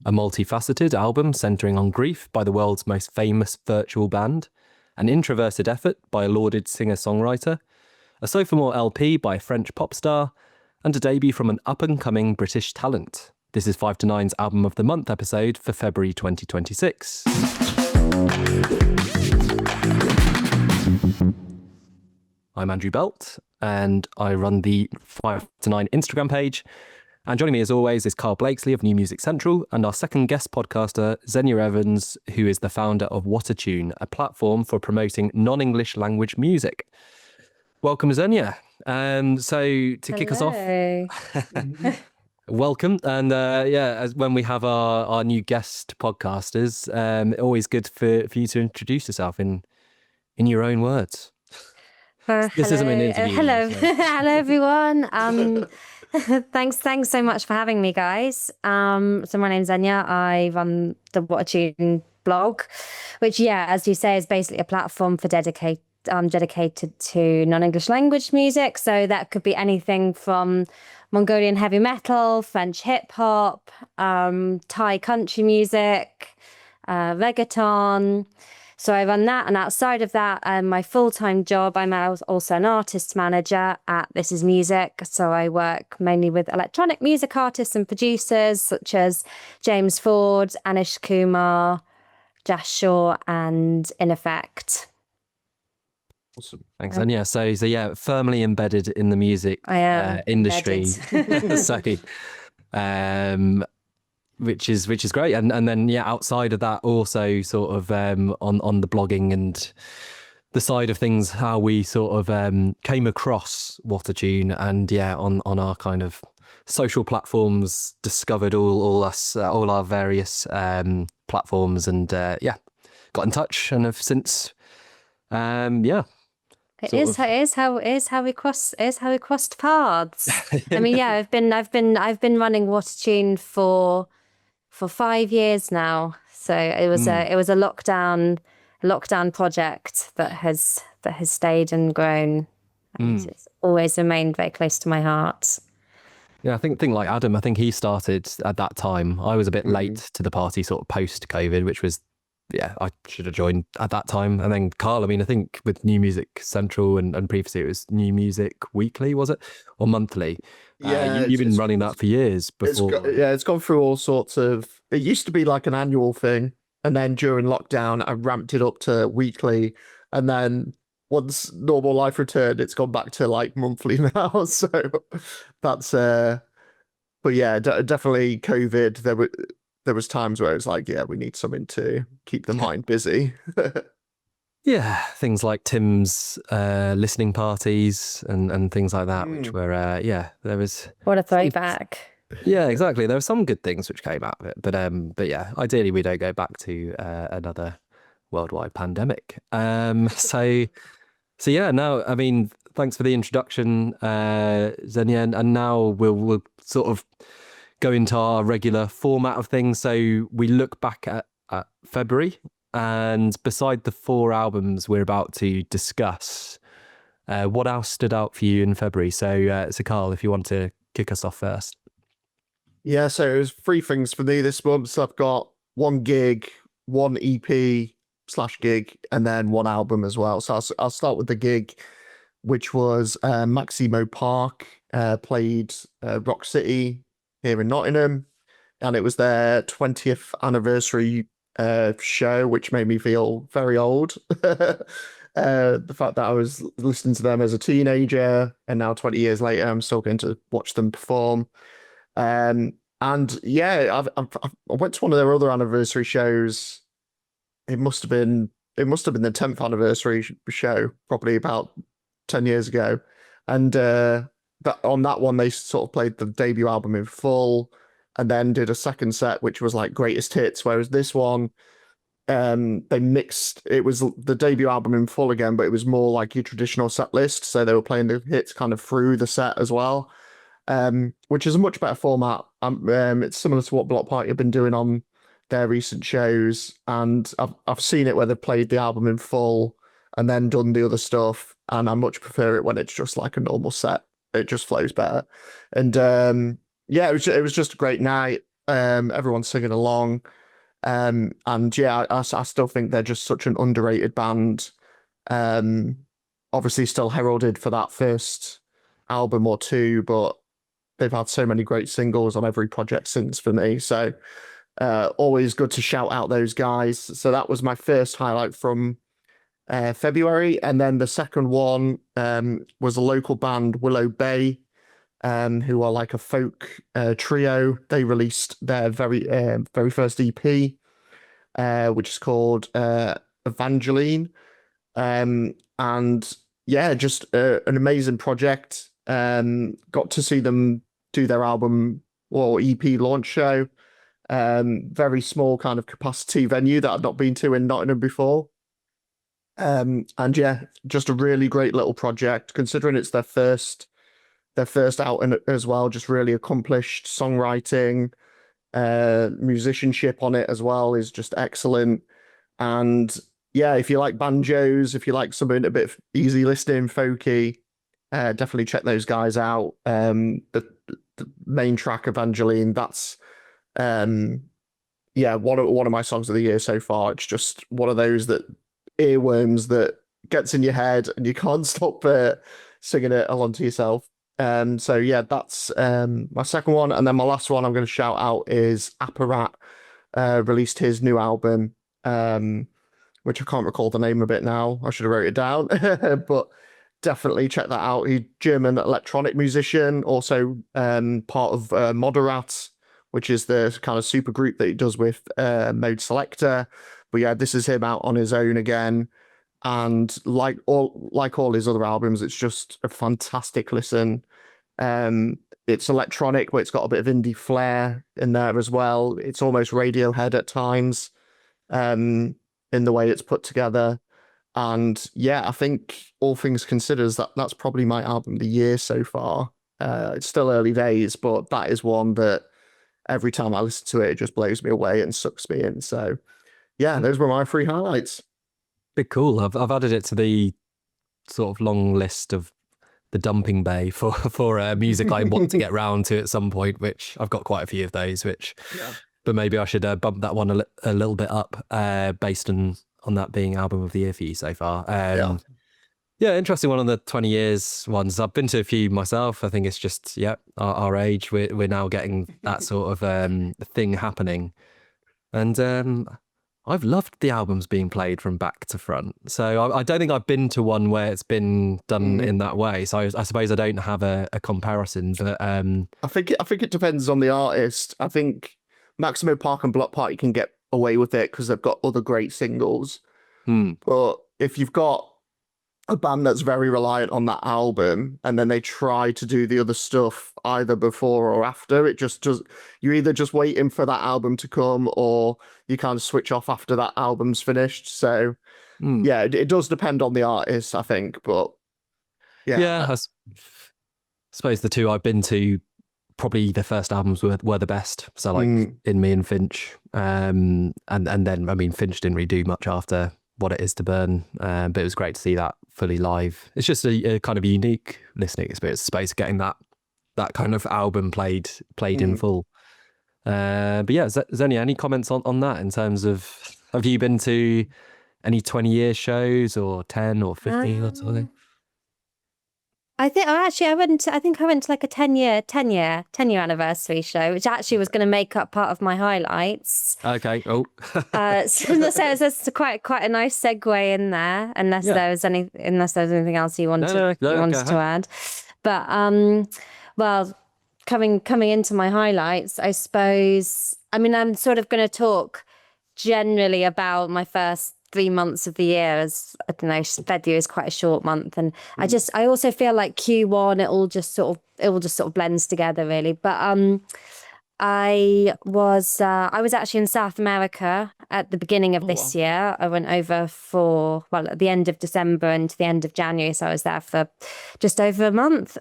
a multifaceted album centering on grief by the world's most famous virtual band, an introverted effort by a lauded singer-songwriter, a sophomore LP by a French pop star, and a debut from an up-and-coming British talent. This is 5 to 9's Album of the Month episode for February 2026. I'm Andrew Belt, and I run the 5 to 9 Instagram page. And joining me as always is Karl Blakesley of New Music Central and our second guest podcaster, Xenia Evans, who is the founder of What a Tune, a platform for promoting non-English language music. Welcome, Xenia. Kick us off, welcome. And as when we have our new guest podcasters, always good for you to introduce yourself in your own words. This isn't an interview. Hello, hello everyone. Thanks so much for having me, guys. So my name's Xenia. I run the What a Tune blog, which, as you say, is basically a platform for dedicated to non-English language music. So that could be anything from Mongolian heavy metal, French hip hop, Thai country music, reggaeton. So I run that, and outside of that, my full-time job, I'm also an artist manager at This Is Music. So I work mainly with electronic music artists and producers such as James Ford, Anish Kumar, Josh Shaw, and In Effect. Awesome, thanks. And so firmly embedded in the music industry. Which is great, and then outside of that, also sort of on the blogging and the side of things, how we sort of came across What a Tune, and on our kind of social platforms, discovered all our various platforms, and got in touch, and have since It is how we crossed paths. I mean, I've been running What a Tune for 5 years now. So it was a lockdown project that has stayed and grown. And it's always remained very close to my heart. Yeah, I think like Adam, I think he started at that time. I was a bit late to the party, sort of post-COVID, which was, I should have joined at that time. And then Karl, I mean, I think with New Music Central and previously it was New Music Weekly, was it? Or monthly? You've been running that for years before. It's gone through all sorts of... It used to be like an annual thing. And then during lockdown, I ramped it up to weekly. And then once normal life returned, it's gone back to like monthly now. So that's... But definitely COVID, there was times where it's like, we need something to keep the mind busy. Things like Tim's listening parties and things like that, which were, there was... What a throwback. Yeah, exactly. There were some good things which came out of it. But ideally we don't go back to another worldwide pandemic. Now, I mean, thanks for the introduction, Xenia, and now we'll sort of go into our regular format of things. So we look back at February, and beside the 4 albums we're about to discuss, what else stood out for you in February? So Karl, if you want to kick us off first. So it was 3 things for me this month. So I've got 1 gig, 1 EP/gig, and then 1 album as well. So I'll start with the gig, which was Maximo Park played Rock City here in Nottingham, and it was their 20th anniversary show, which made me feel very old. The fact that I was listening to them as a teenager, and now 20 years later, I'm still going to watch them perform. I went to one of their other anniversary shows. It must have been the 10th anniversary show, probably about 10 years ago, and on that one they sort of played the debut album in full, and then did a second set which was like greatest hits, whereas this one they mixed, it was the debut album in full again, but it was more like your traditional set list, so they were playing the hits kind of through the set as well, which is a much better format. It's similar to what Block Party have been doing on their recent shows, and I've seen it where they've played the album in full and then done the other stuff, and I much prefer it when it's just like a normal set. It just flows better. And it was just a great night. Everyone's singing along. And yeah, I still think they're just such an underrated band. Um, Obviously still heralded for that first album or two, but they've had so many great singles on every project since for me. So always good to shout out those guys. So that was my first highlight from February. And then the second one was a local band, Willow Bay, who are like a folk trio. They released their very first EP, which is called Evangeline. And yeah, just an amazing project. Got to see them do their album or EP launch show. Very small kind of capacity venue that I've not been to in Nottingham before. And yeah, just a really great little project, considering it's their first outing as well. Just really accomplished songwriting, musicianship on it as well is just excellent. And yeah, if you like banjos, if you like something a bit easy listening, folky, definitely check those guys out. The main track, Evangeline, that's yeah, one of my songs of the year so far. It's just one of those that earworms that gets in your head and you can't stop singing it along to yourself. So yeah, that's my second one, and then my last one I'm going to shout out is Apparat. Released his new album, which I can't recall the name of it now. I should have wrote it down, but definitely check that out. He's German electronic musician, also part of Moderat, which is the kind of super group that he does with Mode Selector. But yeah, this is him out on his own again. And like all his other albums, it's just a fantastic listen. It's electronic, but it's got a bit of indie flair in there as well. It's almost Radiohead at times, in the way it's put together. And yeah, I think all things considered, that's probably my album of the year so far. It's still early days, but that is one that every time I listen to it, it just blows me away and sucks me in. So yeah, those were my 3 highlights. Big cool. I've added it to the sort of long list of the dumping bay for music I want to get round to at some point, which I've got quite a few of those, but maybe I should bump that one a little bit up based on that being album of the year for you so far. Yeah, interesting one on the 20 years ones. I've been to a few myself. I think it's just, our age, we're now getting that sort of thing happening. And I've loved the albums being played from back to front. So I don't think I've been to one where it's been done in that way. So I suppose I don't have a comparison. But I think it depends on the artist. I think Maximo Park and Block Party can get away with it because they've got other great singles. But if you've got a band that's very reliant on that album and then they try to do the other stuff either before or after, it just does. You're either just waiting for that album to come or you kind of switch off after that album's finished. So yeah, it does depend on the artist, I think. But yeah, I suppose the 2 I've been to, probably the first albums were the best. So like In Me and Finch, and then I mean Finch didn't really do much after What It Is to Burn, but it was great to see that fully live. It's just a kind of unique listening experience, I suppose, getting that kind of album played in full. But yeah, Xenia, any comments on that in terms of, have you been to any 20-year shows or 10 or 15 or something? I think I went to like a 10-year anniversary show, which actually was going to make up part of my highlights. Okay. Oh. So that's quite a nice segue in there, unless there was anything else you wanted to add. But well, coming into my highlights, I suppose. I mean, I'm sort of going to talk generally about my first 3 months of the year, as I don't know, February is quite a short month, and I also feel like Q1 it all just sort of blends together really. But I was actually in South America at the beginning of this year. I went over at the end of December and to the end of January, so I was there for just over a month,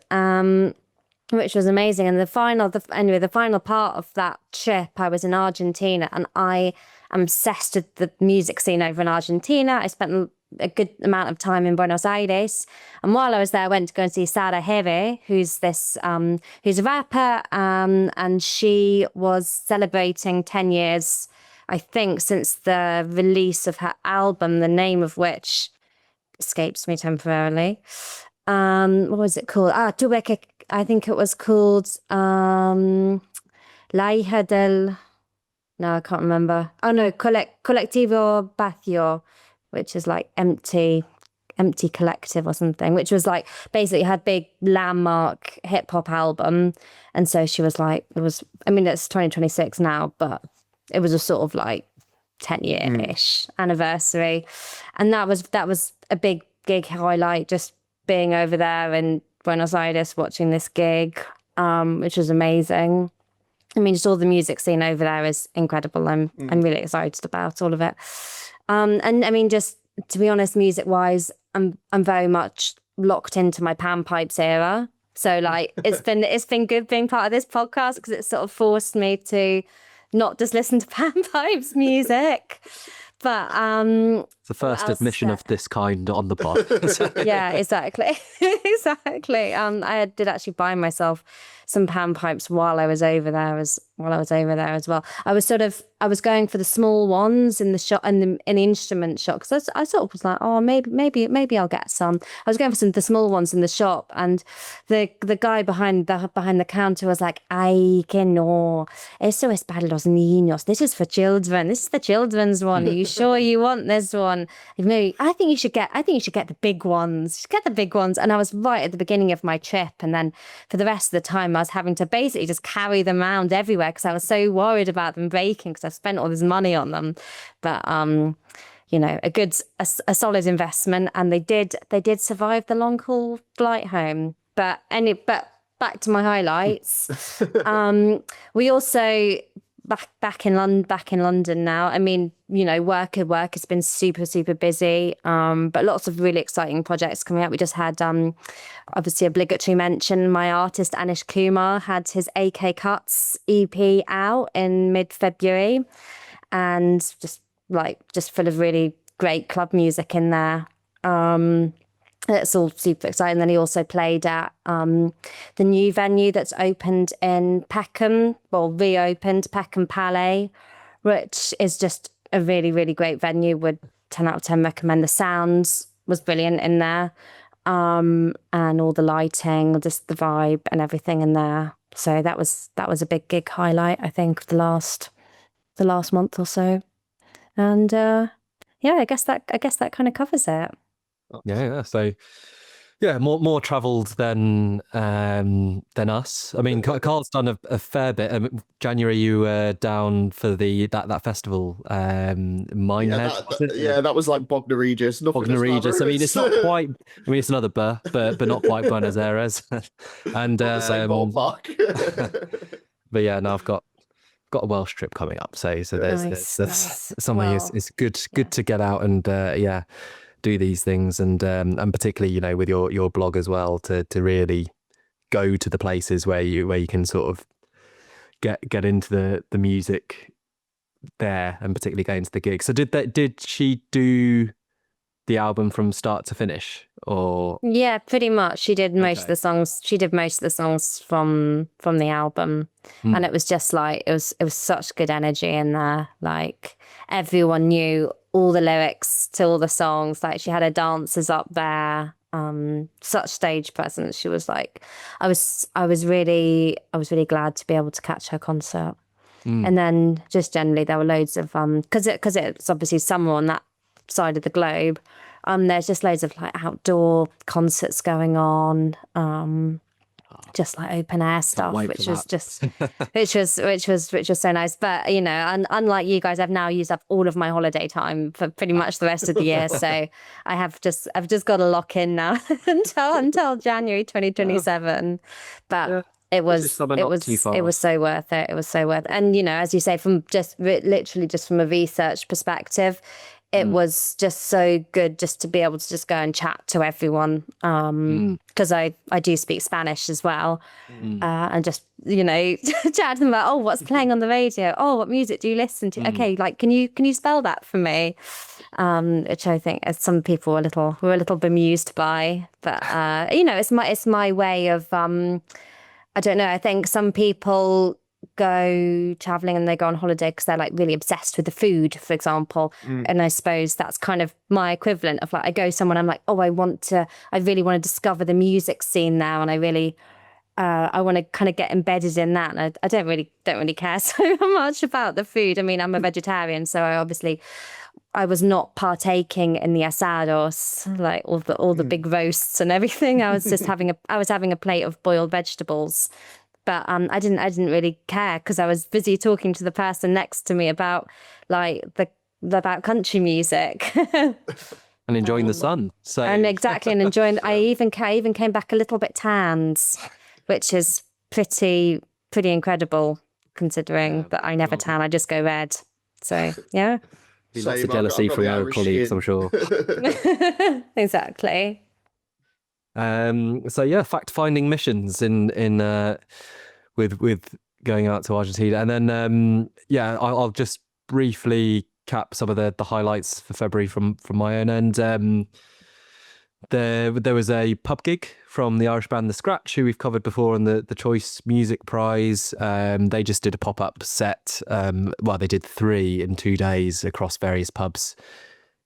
which was amazing. And the final part of that trip, I was in Argentina, and I am obsessed with the music scene over in Argentina. I spent a good amount of time in Buenos Aires. And while I was there, I went to go and see Sara Heve, who's who's a rapper, and she was celebrating 10 years, I think, since the release of her album, the name of which escapes me temporarily. What was it called? Tuve que, I think it was called La Hija del... No, I can't remember. Oh no, Colectivo Vacío, which is like empty collective or something, which was like basically had big landmark hip hop album. And so she was like, it's 2026 now, but it was a sort of like 10-year-ish anniversary. And that was a big gig highlight, just being over there in Buenos Aires watching this gig, which was amazing. I mean, just all the music scene over there is incredible. I'm really excited about all of it. And I mean, just to be honest, music-wise, I'm very much locked into my panpipes era. So like, it's been good being part of this podcast because it sort of forced me to not just listen to panpipes music. But it's the first admission of this kind on the pod. Yeah, exactly. Exactly. I did actually buy myself some panpipes while I was over there as well. I was going for the small ones in the shop and in the instrument shop because I sort of was like, oh, maybe I'll get some. I was going for the small ones in the shop, and the guy behind the counter was like, ay, que no, eso es para los niños. This is for children. This is the children's one. Are you sure you want this one? Maybe I think you should get the big ones. Get the big ones. And I was right at the beginning of my trip, and then for the rest of the time I was having to basically just carry them around everywhere because I was so worried about them breaking because I spent all this money on them. But a solid investment, and they did survive the long haul flight home. But back to my highlights. We also back in London now. I mean, work has been super, super busy, but lots of really exciting projects coming out. We just had, obviously, obligatory mention, my artist Anish Kumar had his AK Cuts EP out in mid-February, and just full of really great club music in there. It's all super exciting. Then he also played at the new venue that's opened in Peckham, reopened, Peckham Palais, which is just a really, really great venue. Would 10 out of 10 recommend. The sounds was brilliant in there, and all the lighting, just the vibe and everything in there. So that was a big gig highlight, I think, of the last month or so. And I guess that kind of covers it. Yeah. So, yeah, more travelled than us. I mean, Carl's done a fair bit. January, you were down for that festival, Minehead. That was like Bognor Regis. Bognor Regis. I mean, it's not quite. I mean, it's another but not quite Buenos Aires. And same ballpark. But yeah, now I've got a Welsh trip coming up. So there's nice. something is good to get out and do these things, and particularly with your blog as well, to really go to the places where you can sort of get into the music there, and particularly go into the gigs. So did she do the album from start to finish, or? Yeah, pretty much. She did most of the songs. She did most of the songs from the album, and it was just like it was such good energy in there. Like everyone knew all the lyrics to all the songs. Like she had her dancers up there. Such stage presence. She was like, I was really glad to be able to catch her concert. And then just generally there were loads of because it's obviously summer on that side of the globe. There's just loads of like outdoor concerts going on. Just like open air stuff, which was so nice. But unlike you guys, I've now used up all of my holiday time for pretty much the rest of the year. So I've just got to lock in now until January 2027. But it was so worth it. It was so worth it. And as you say, from literally from a research perspective, it was just so good just to be able to just go and chat to everyone, because I do speak Spanish as well, and just, you know, chat to them about, oh, what's playing on the radio? Oh, what music do you listen to? Okay, like, can you spell that for me? Which I think as some people were a little bemused by, but you know, it's my way of I don't know. I think some people go traveling and they go on holiday because they're like really obsessed with the food, for example. And I suppose that's kind of my equivalent of like, I go somewhere and I'm like, oh, I really want to discover the music scene now. And I really, I want to kind of get embedded in that. And I don't really care so much about the food. I mean, I'm a vegetarian, so I was not partaking in the asados, like all the big roasts and everything. I was just having a plate of boiled vegetables. But I didn't really care because I was busy talking to the person next to me about like about country music and enjoying the sun. So and enjoying. I even came back a little bit tanned, which is pretty incredible considering that I never tan. I just go red. So yeah, lots of jealousy from our colleagues, I'm sure. Exactly. So yeah, fact-finding missions in with going out to Argentina, and then I'll just briefly cap some of the highlights for February from my own end. There was a pub gig from the Irish band The Scratch, who we've covered before on the Choice Music Prize. They just did a pop-up set. Well, they did 3 in 2 days across various pubs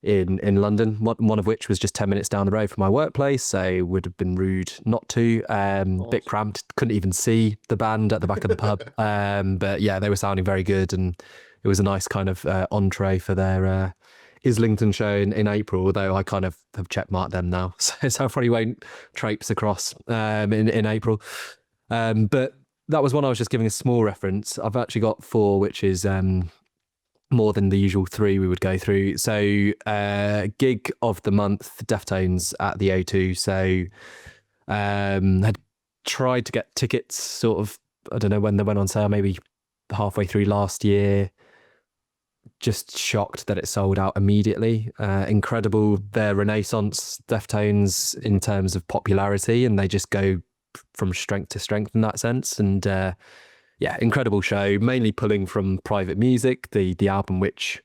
in London, one of which was just 10 minutes down the road from my workplace, so it would have been rude not to. Bit cramped, couldn't even see the band at the back of the pub. But yeah, they were sounding very good, and it was a nice kind of entree for their Islington show in April, although I kind of have checkmarked them now, so I probably won't traipse across in April. But that was one I was just giving a small reference. I've actually got 4, which is more than the usual 3 we would go through. So gig of the month, Deftones at the O2. So had tried to get tickets sort of, I don't know when they went on sale, maybe halfway through last year. Just shocked that it sold out immediately. Incredible, their renaissance, Deftones, in terms of popularity, and they just go from strength to strength in that sense. And yeah, incredible show, mainly pulling from Private Music, the album which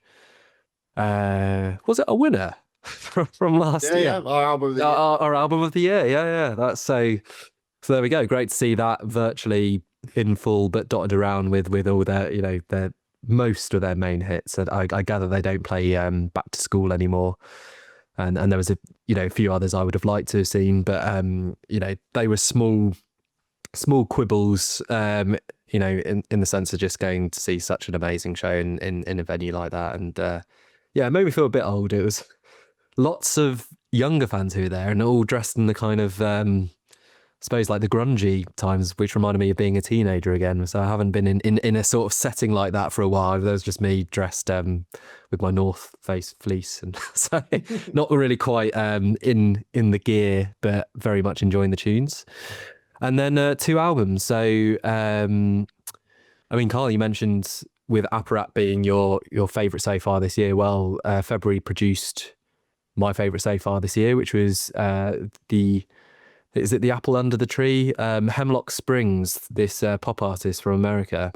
was it a winner from last year? Yeah, our album of the year. Our album of the year, yeah. That's so there we go. Great to see that virtually in full, but dotted around with all their, you know, their most of their main hits. And I gather they don't play Back to School anymore. And there was a few others I would have liked to have seen, but they were small quibbles, in the sense of just going to see such an amazing show in a venue like that. And it made me feel a bit old. It was lots of younger fans who were there and all dressed in the kind of I suppose like the grungy times, which reminded me of being a teenager again. So I haven't been in a sort of setting like that for a while. There was just me dressed with my North Face fleece, and so not really quite in the gear, but very much enjoying the tunes. And then 2 albums. So I mean, Karl, you mentioned with Apparat being your favourite so far this year. Well, February produced my favourite so far this year, which was Is it The Apple Under the Tree? Hemlock Springs, this pop artist from America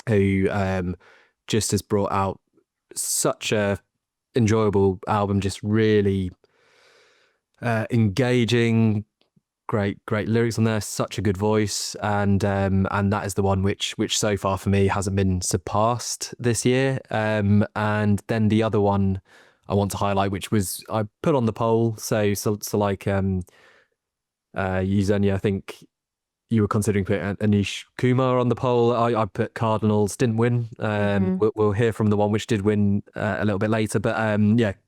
who just has brought out such a enjoyable album, just really engaging, great lyrics on there, such a good voice, and that is the one which so far for me hasn't been surpassed this year. And then the other one I want to highlight, which was I put on the poll, so like you, Xenia, I think you were considering putting Anish Kumar on the poll. I put Cardinals, didn't win. We'll hear from the one which did win a little bit later. But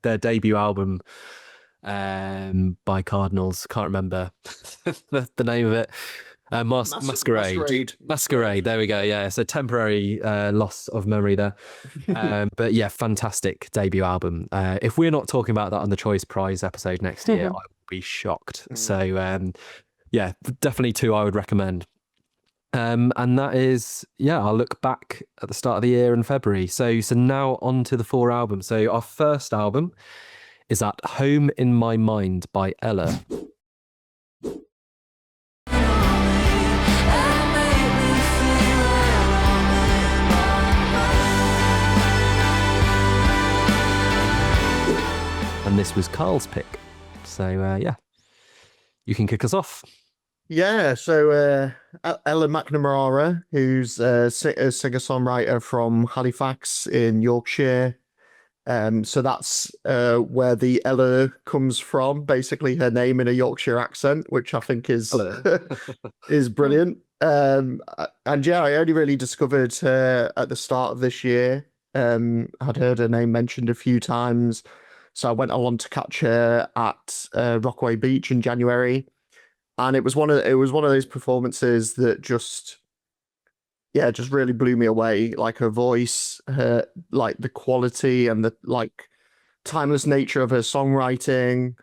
their debut album by Cardinals, can't remember the name of it. Masquerade. There we go. Yeah, so temporary loss of memory there. But yeah, fantastic debut album. If we're not talking about that on the Choice Prize episode next year, I will be shocked. So definitely 2 I would recommend. And that is, I'll look back at the start of the year in February. So now on to the 4 albums. So our first album is At Home in My Mind by Ellur. And this was Karl's pick. So, you can kick us off. Yeah, so Ella McNamara, who's a singer-songwriter from Halifax in Yorkshire. So that's where the Ella comes from, basically her name in a Yorkshire accent, which I think is is brilliant. And yeah, I only really discovered her at the start of this year. I'd heard her name mentioned a few times. So I went along to catch her at Rockaway Beach in January. And it was one of those performances that just really blew me away. Like her voice, her like the quality and the like timeless nature of her songwriting.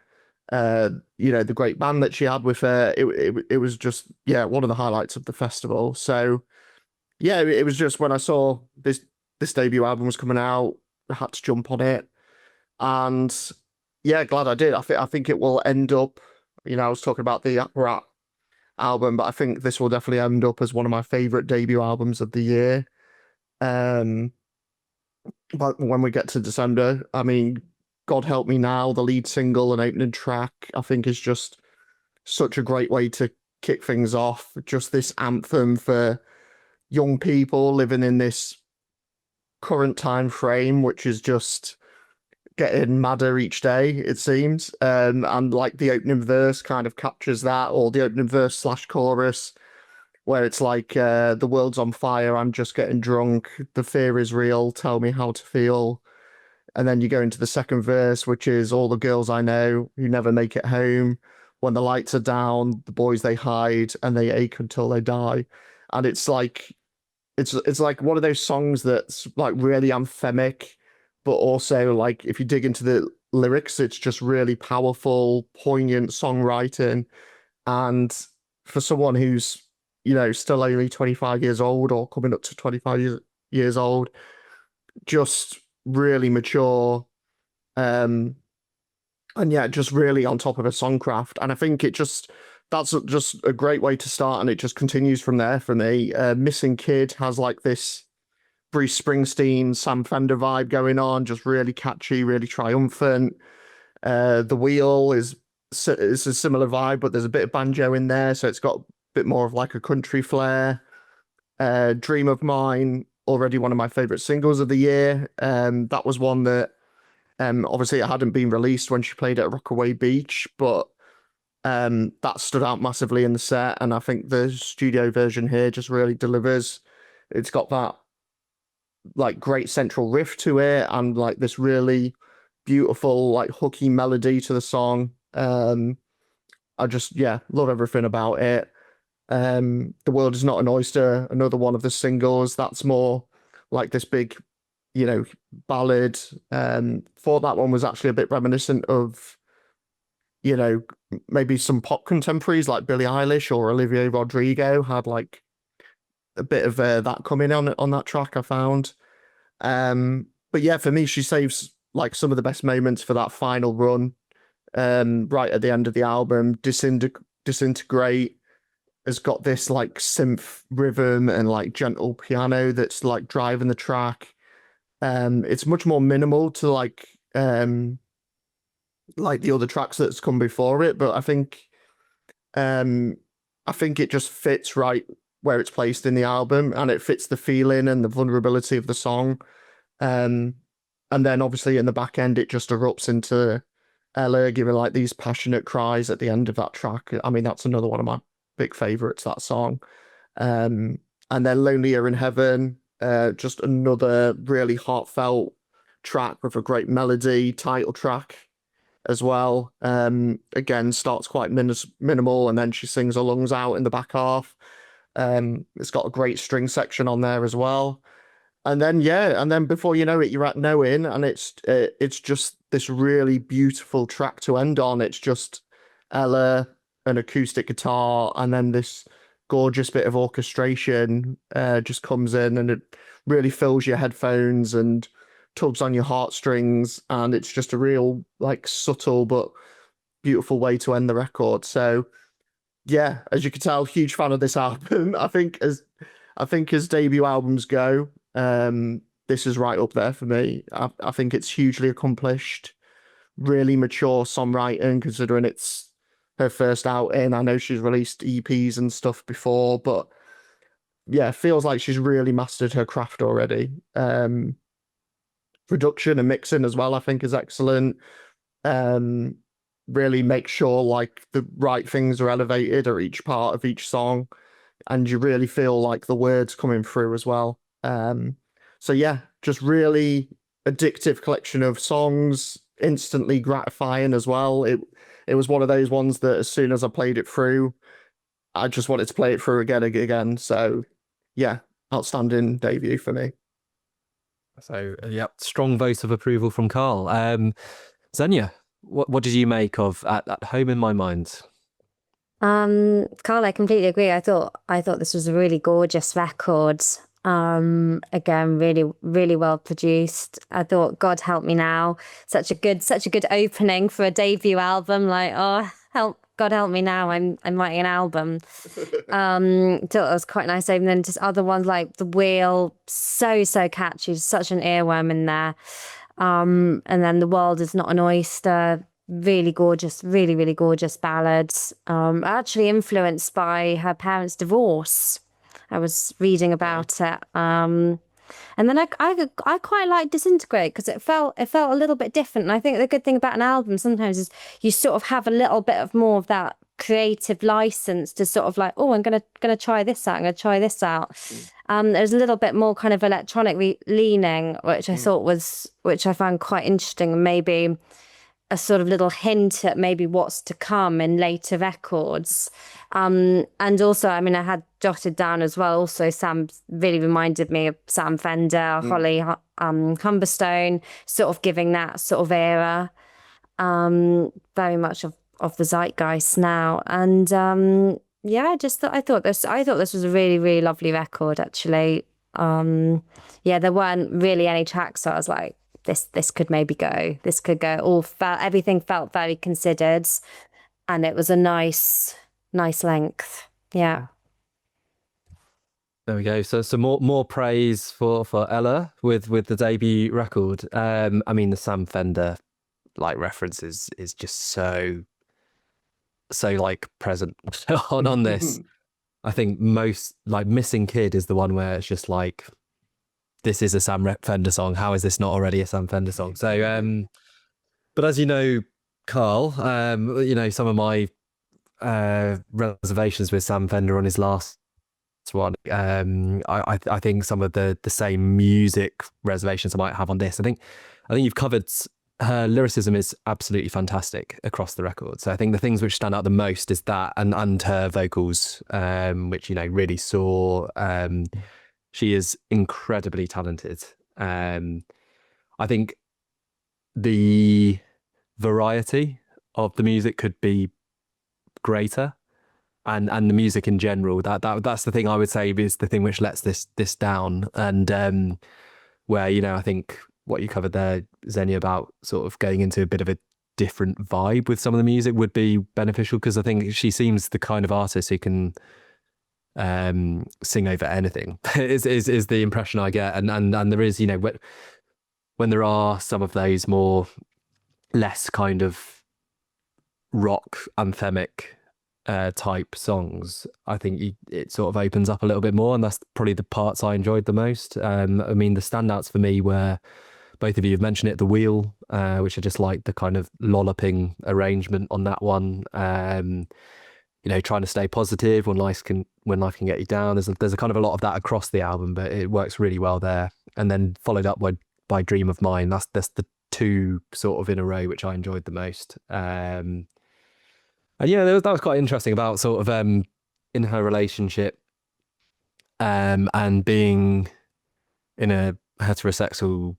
The great band that she had with her. It was just one of the highlights of the festival. So it was just when I saw this debut album was coming out, I had to jump on it, and glad I did. I think it will end up. I was talking about the Rat album, but I think this will definitely end up as one of my favorite debut albums of the year. But when we get to December, I mean, God Help Me Now, the lead single and opening track, I think is just such a great way to kick things off. Just this anthem for young people living in this current time frame, which is just getting madder each day, it seems. And like the opening verse kind of captures that, or the opening verse / chorus, where it's like, the world's on fire, I'm just getting drunk, the fear is real, tell me how to feel. And then you go into the second verse, which is all the girls I know who never make it home. When the lights are down, the boys they hide and they ache until they die. And it's like one of those songs that's like really anthemic, but also like if you dig into the lyrics, it's just really powerful, poignant songwriting. And for someone who's, still only 25 years old or coming up to 25 years old, just really mature. And just really on top of her songcraft. And I think that's just a great way to start, and it just continues from there for me. Missing Kid has like this Bruce Springsteen, Sam Fender vibe going on, just really catchy, really triumphant. The Wheel is a similar vibe, but there's a bit of banjo in there, so it's got a bit more of like a country flair. Dream of Mine, already one of my favorite singles of the year. That was one that obviously it hadn't been released when she played at Rockaway Beach, but that stood out massively in the set, and I think the studio version here just really delivers. It's got that like great central riff to it, and like this really beautiful like hooky melody to the song. I just love everything about it. The World Is Not an Oyster, another one of the singles that's more like this big ballad. Thought that one was actually a bit reminiscent of maybe some pop contemporaries like Billie Eilish or Olivia Rodrigo had like a bit of that coming on that track, I found. But for me, she saves like some of the best moments for that final run, right at the end of the album. Disintegrate has got this like synth rhythm and like gentle piano that's like driving the track. It's much more minimal to like the other tracks that's come before it, but I think it just fits right where it's placed in the album, and it fits the feeling and the vulnerability of the song. And then obviously in the back end, it just erupts into Ella giving like these passionate cries at the end of that track. I mean, that's another one of my big favorites, that song. And then Lonelier in Heaven, just another really heartfelt track with a great melody, title track as well. Again, starts quite minimal, and then she sings her lungs out in the back half. It's got a great string section on there as well. And then before you know it, you're at Knowing, and it's just this really beautiful track to end on. It's just Ella, an acoustic guitar, and then this gorgeous bit of orchestration just comes in, and it really fills your headphones and tugs on your heartstrings, and it's just a real like subtle but beautiful way to end the record. So yeah, as you can tell, huge fan of this album. I think as debut albums go, this is right up there for me. I think it's hugely accomplished, really mature songwriting considering it's her first outing. I know she's released EPs and stuff before, but yeah, feels like she's really mastered her craft already. Production and mixing as well, I think, is excellent. Really make sure like the right things are elevated at each part of each song, and you really feel like the words coming through as well. So yeah, just really addictive collection of songs, instantly gratifying as well. It was one of those ones that as soon as I played it through, I just wanted to play it through again and again. So yeah, outstanding debut for me. So yeah, strong vote of approval from Karl. Xenia, what did you make of At Home in My Mind? Karl, I completely agree. I thought this was a really gorgeous record. Again, really well produced. I thought God Help Me Now, such a good opening for a debut album. Like, oh, God help me now, I'm writing an album. Thought it was quite nice. And then just other ones like The Wheel, so catchy, such an earworm in there. And then The World Is Not an Oyster, really gorgeous, really gorgeous ballads. Actually influenced by her parents' divorce. I was reading about it. And then I quite like Disintegrate because it felt a little bit different. And I think the good thing about an album sometimes is you sort of have a little bit of more of that creative license to sort of like, oh, I'm gonna try this out. I'm gonna try this out. There's a little bit more kind of electronic leaning, which I found quite interesting, and maybe a sort of little hint at maybe what's to come in later records. And also, I mean, I had jotted down as well, also Sam really reminded me of Sam Fender, Holly Humberstone, sort of giving that sort of era, very much of the zeitgeist now. And yeah, I thought this was a really lovely record, actually. Yeah, there weren't really any tracks, so I was like, this could maybe go. This could go. Everything felt very considered, and it was a nice length. Yeah. There we go. So some more praise for Ellur with the debut record. I mean, the Sam Fender like reference is just so like present on this. I think most like Missing Kid is the one where it's just like, this is a Sam Fender song. How is this not already a Sam Fender song? So, but as you know, Karl, you know, some of my reservations with Sam Fender on his last one. I think some of the same music reservations I might have on this. I think you've covered. Her lyricism is absolutely fantastic across the record. So I think the things which stand out the most is that and her vocals, which, you know, really saw. She is incredibly talented. I think the variety of the music could be greater, and the music in general. That's the thing I would say is the thing which lets this down. And where, you know, I think what you covered there, Xenia, about sort of going into a bit of a different vibe with some of the music would be beneficial, because I think she seems the kind of artist who can sing over anything is the impression I get, and there is, you know, when there are some of those more less kind of rock anthemic type songs, I think it sort of opens up a little bit more, and that's probably the parts I enjoyed the most. I mean, the standouts for me were, both of you have mentioned it, The Wheel, which I just like the kind of lolloping arrangement on that one. You know, trying to stay positive when life can get you down. There's a kind of a lot of that across the album, but it works really well there. And then followed up by Dream of Mine. That's the two sort of in a row which I enjoyed the most. And yeah, that was quite interesting about sort of in her relationship and being in a heterosexual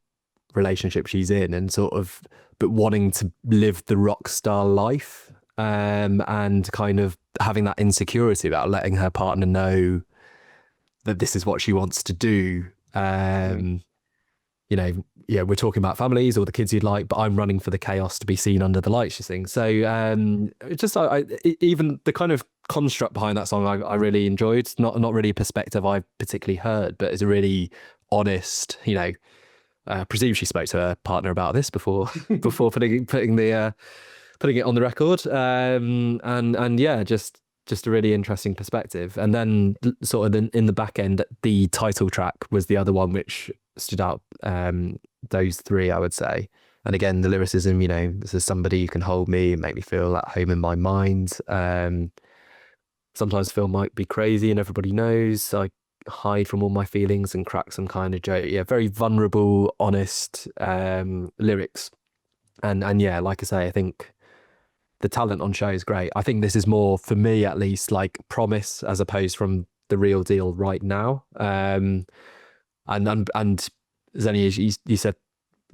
relationship she's in, and sort of but wanting to live the rock star life, and kind of having that insecurity about letting her partner know that this is what she wants to do. You know, yeah, we're talking about families or the kids you'd like, but I'm running for the chaos to be seen under the light, she sings. So it's just, even the kind of construct behind that song, I really enjoyed. It's not really a perspective I've particularly heard, but it's a really honest, you know, I presume she spoke to her partner about this before putting it on the record. And yeah, just a really interesting perspective. And then sort of in the back end, the title track was the other one which stood out. Those three, I would say. And again, the lyricism, you know, this is somebody who can hold me and make me feel at home in my mind. Sometimes Phil might be crazy and everybody knows. I hide from all my feelings and crack some kind of joke. Yeah, very vulnerable, honest lyrics. And yeah, like I say, I think the talent on show is great. I think this is more, for me at least, like Promise as opposed from the real deal right now. And Xenia, you said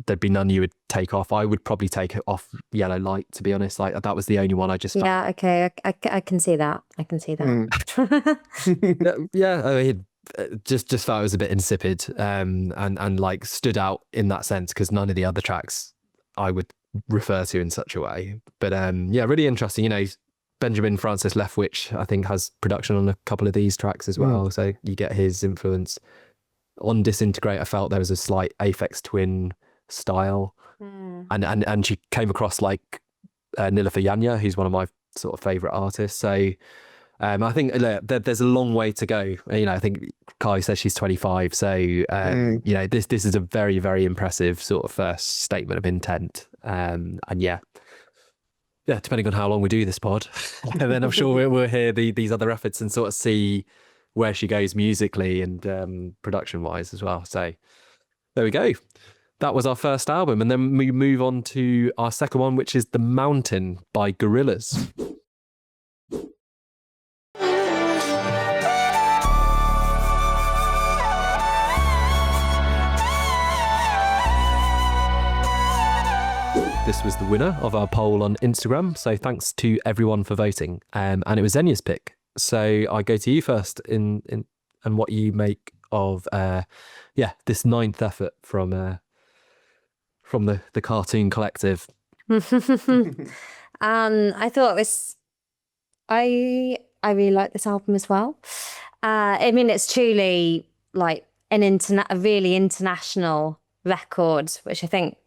there'd be none you would take off. I would probably take it off Yellow Light, to be honest. Like that was the only one I just found. Yeah, okay, I can see that. I can see that. Yeah, I mean, just felt it was a bit insipid, and like stood out in that sense because none of the other tracks I would refer to in such a way. But yeah, really interesting. You know, Benjamin Francis Leftwich, I think, has production on a couple of these tracks as well. So you get his influence. On Disintegrate, I felt there was a slight Aphex Twin style. And she came across like Nilofer Yanya, who's one of my sort of favourite artists. So I think there's a long way to go. You know, I think Kai says she's 25. So, you know, this is a very, very impressive sort of first statement of intent. And yeah, depending on how long we do this pod, and then I'm sure we'll hear these other efforts and sort of see where she goes musically and production wise as well. So there we go. That was our first album. And then we move on to our second one, which is The Mountain by Gorillaz. This was the winner of our poll on Instagram. So thanks to everyone for voting. And it was Xenia's pick. So I go to you first in what you make of this ninth effort from the Cartoon Collective. I thought I really like this album as well. I mean, it's truly like a really international record, which I think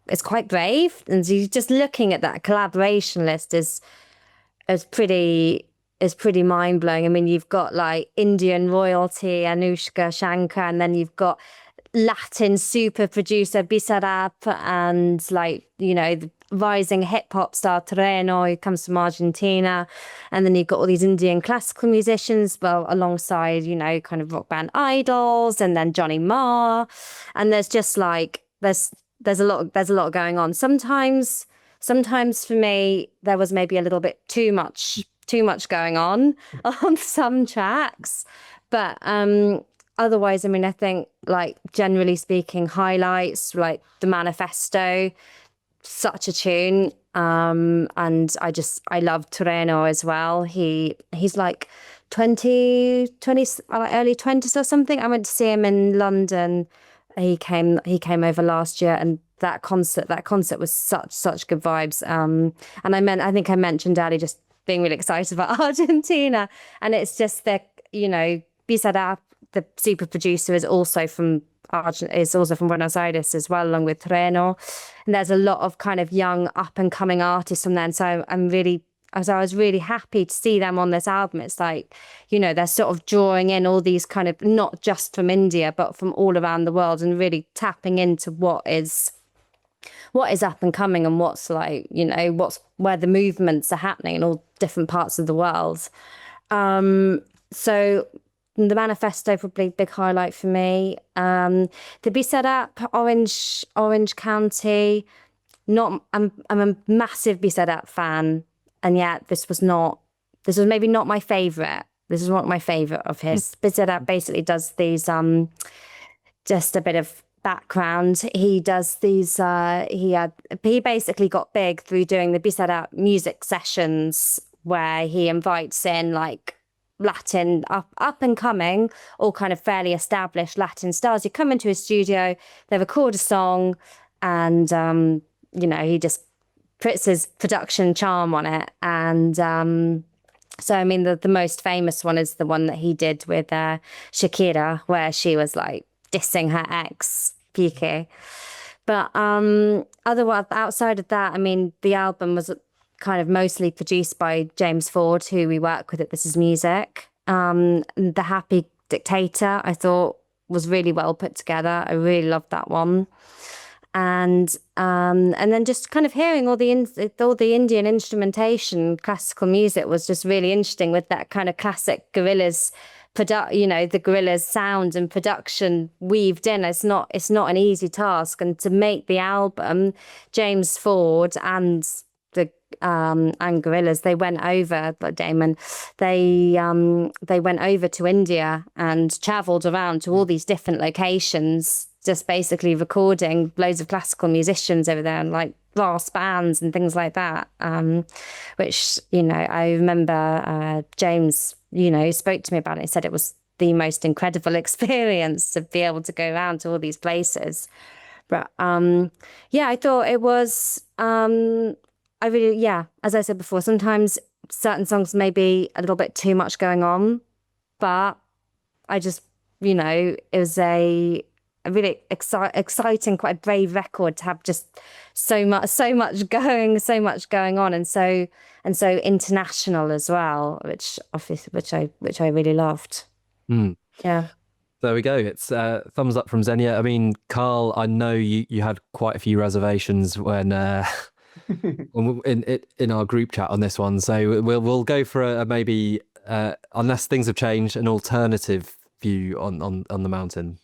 is quite brave. And so just looking at that collaboration list is pretty mind blowing. I mean, you've got like Indian royalty, Anushka Shankar, and then you've got Latin super producer Bizarrap, and like, you know, the rising hip hop star Trueno, who comes from Argentina, and then you've got all these Indian classical musicians, well, alongside, you know, kind of rock band idols, and then Johnny Marr, and there's just like there's a lot going on. Sometimes for me there was maybe a little bit too much going on some tracks, but otherwise, I mean, I think, like, generally speaking, highlights like The Manifesto, such a tune, and I love Trueno as well. He's like 20 early 20s or something. I went to see him in London. He came over last year, and that concert was such good vibes. And I think I mentioned earlier just being really excited about Argentina, and it's just that, you know, Bizarrap, the super producer, is also from Buenos Aires as well, along with Trueno. And there's a lot of kind of young up and coming artists from there. And so I was really happy to see them on this album. It's like, you know, they're sort of drawing in all these kind of, not just from India, but from all around the world, and really tapping into what is up and coming, and what's, like, you know, where the movements are happening in all different parts of the world. So The Manifesto, probably big highlight for me. The Bizarrap, Orange County. I'm a massive Bizarrap fan, and yet this was maybe not my favorite. This is not my favorite of his. Bizarrap basically does these just a bit of background. He does these he basically got big through doing the Bizarrap music sessions where he invites in like Latin up and coming, all kind of fairly established Latin stars. You come into his studio, they record a song, and he just puts his production charm on it. And so I mean the most famous one is the one that he did with Shakira, where she was like dissing her ex Piqué. But otherwise, outside of that, I mean, the album was kind of mostly produced by James Ford, who we work with at This Is Music. The Happy Dictator, I thought, was really well put together. I really loved that one. And then just kind of hearing all the Indian instrumentation, classical music was just really interesting with that kind of classic Gorillaz the Gorillaz sound and production weaved in. It's not an easy task, and to make the album, James Ford and Gorillaz, they went over, like Damon, they went over to India and travelled around to all these different locations, just basically recording loads of classical musicians over there and like brass bands and things like that. Which I remember James spoke to me about it and said it was the most incredible experience to be able to go around to all these places. But I thought it was as I said before, sometimes certain songs may be a little bit too much going on, but I just it was a really exciting, quite a brave record to have just so much going on, and so international as well, which I really loved. Yeah. There we go. It's thumbs up from Xenia. I mean, Karl, I know you had quite a few reservations when in our group chat on this one, so we'll go for a maybe unless things have changed, an alternative view on the mountain.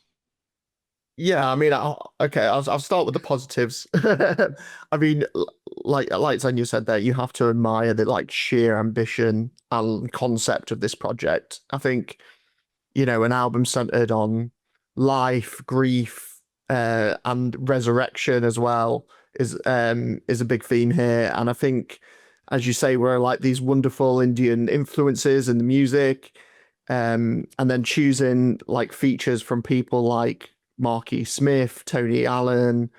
Yeah, I mean, I'll start with the positives. I mean, like Xenia said there, you have to admire the like sheer ambition and concept of this project. I think, an album centered on life, grief, and resurrection as well is a big theme here. And I think, as you say, we're like these wonderful Indian influences in the music, and then choosing like features from people like Marky Smith, Tony Allen,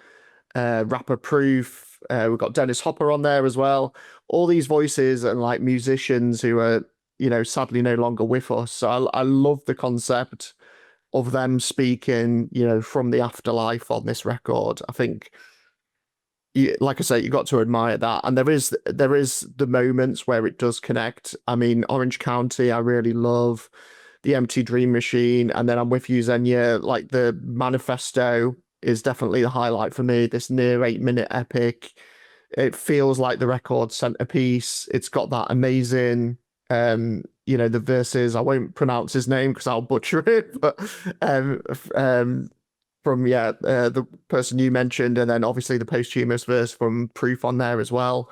rapper Proof. We've got Dennis Hopper on there as well. All these voices and like musicians who are, sadly no longer with us. So I love the concept of them speaking, from the afterlife on this record. I think, like I say, you got to admire that. And there is the moments where it does connect. I mean, Orange County, I really love. The Empty Dream Machine, and then I'm with you, Xenia. Like the Manifesto is definitely the highlight for me. This near 8-minute epic. It feels like the record centerpiece. It's got that amazing, the verses. I won't pronounce his name because I'll butcher it, but from the person you mentioned, and then obviously the posthumous verse from Proof on there as well.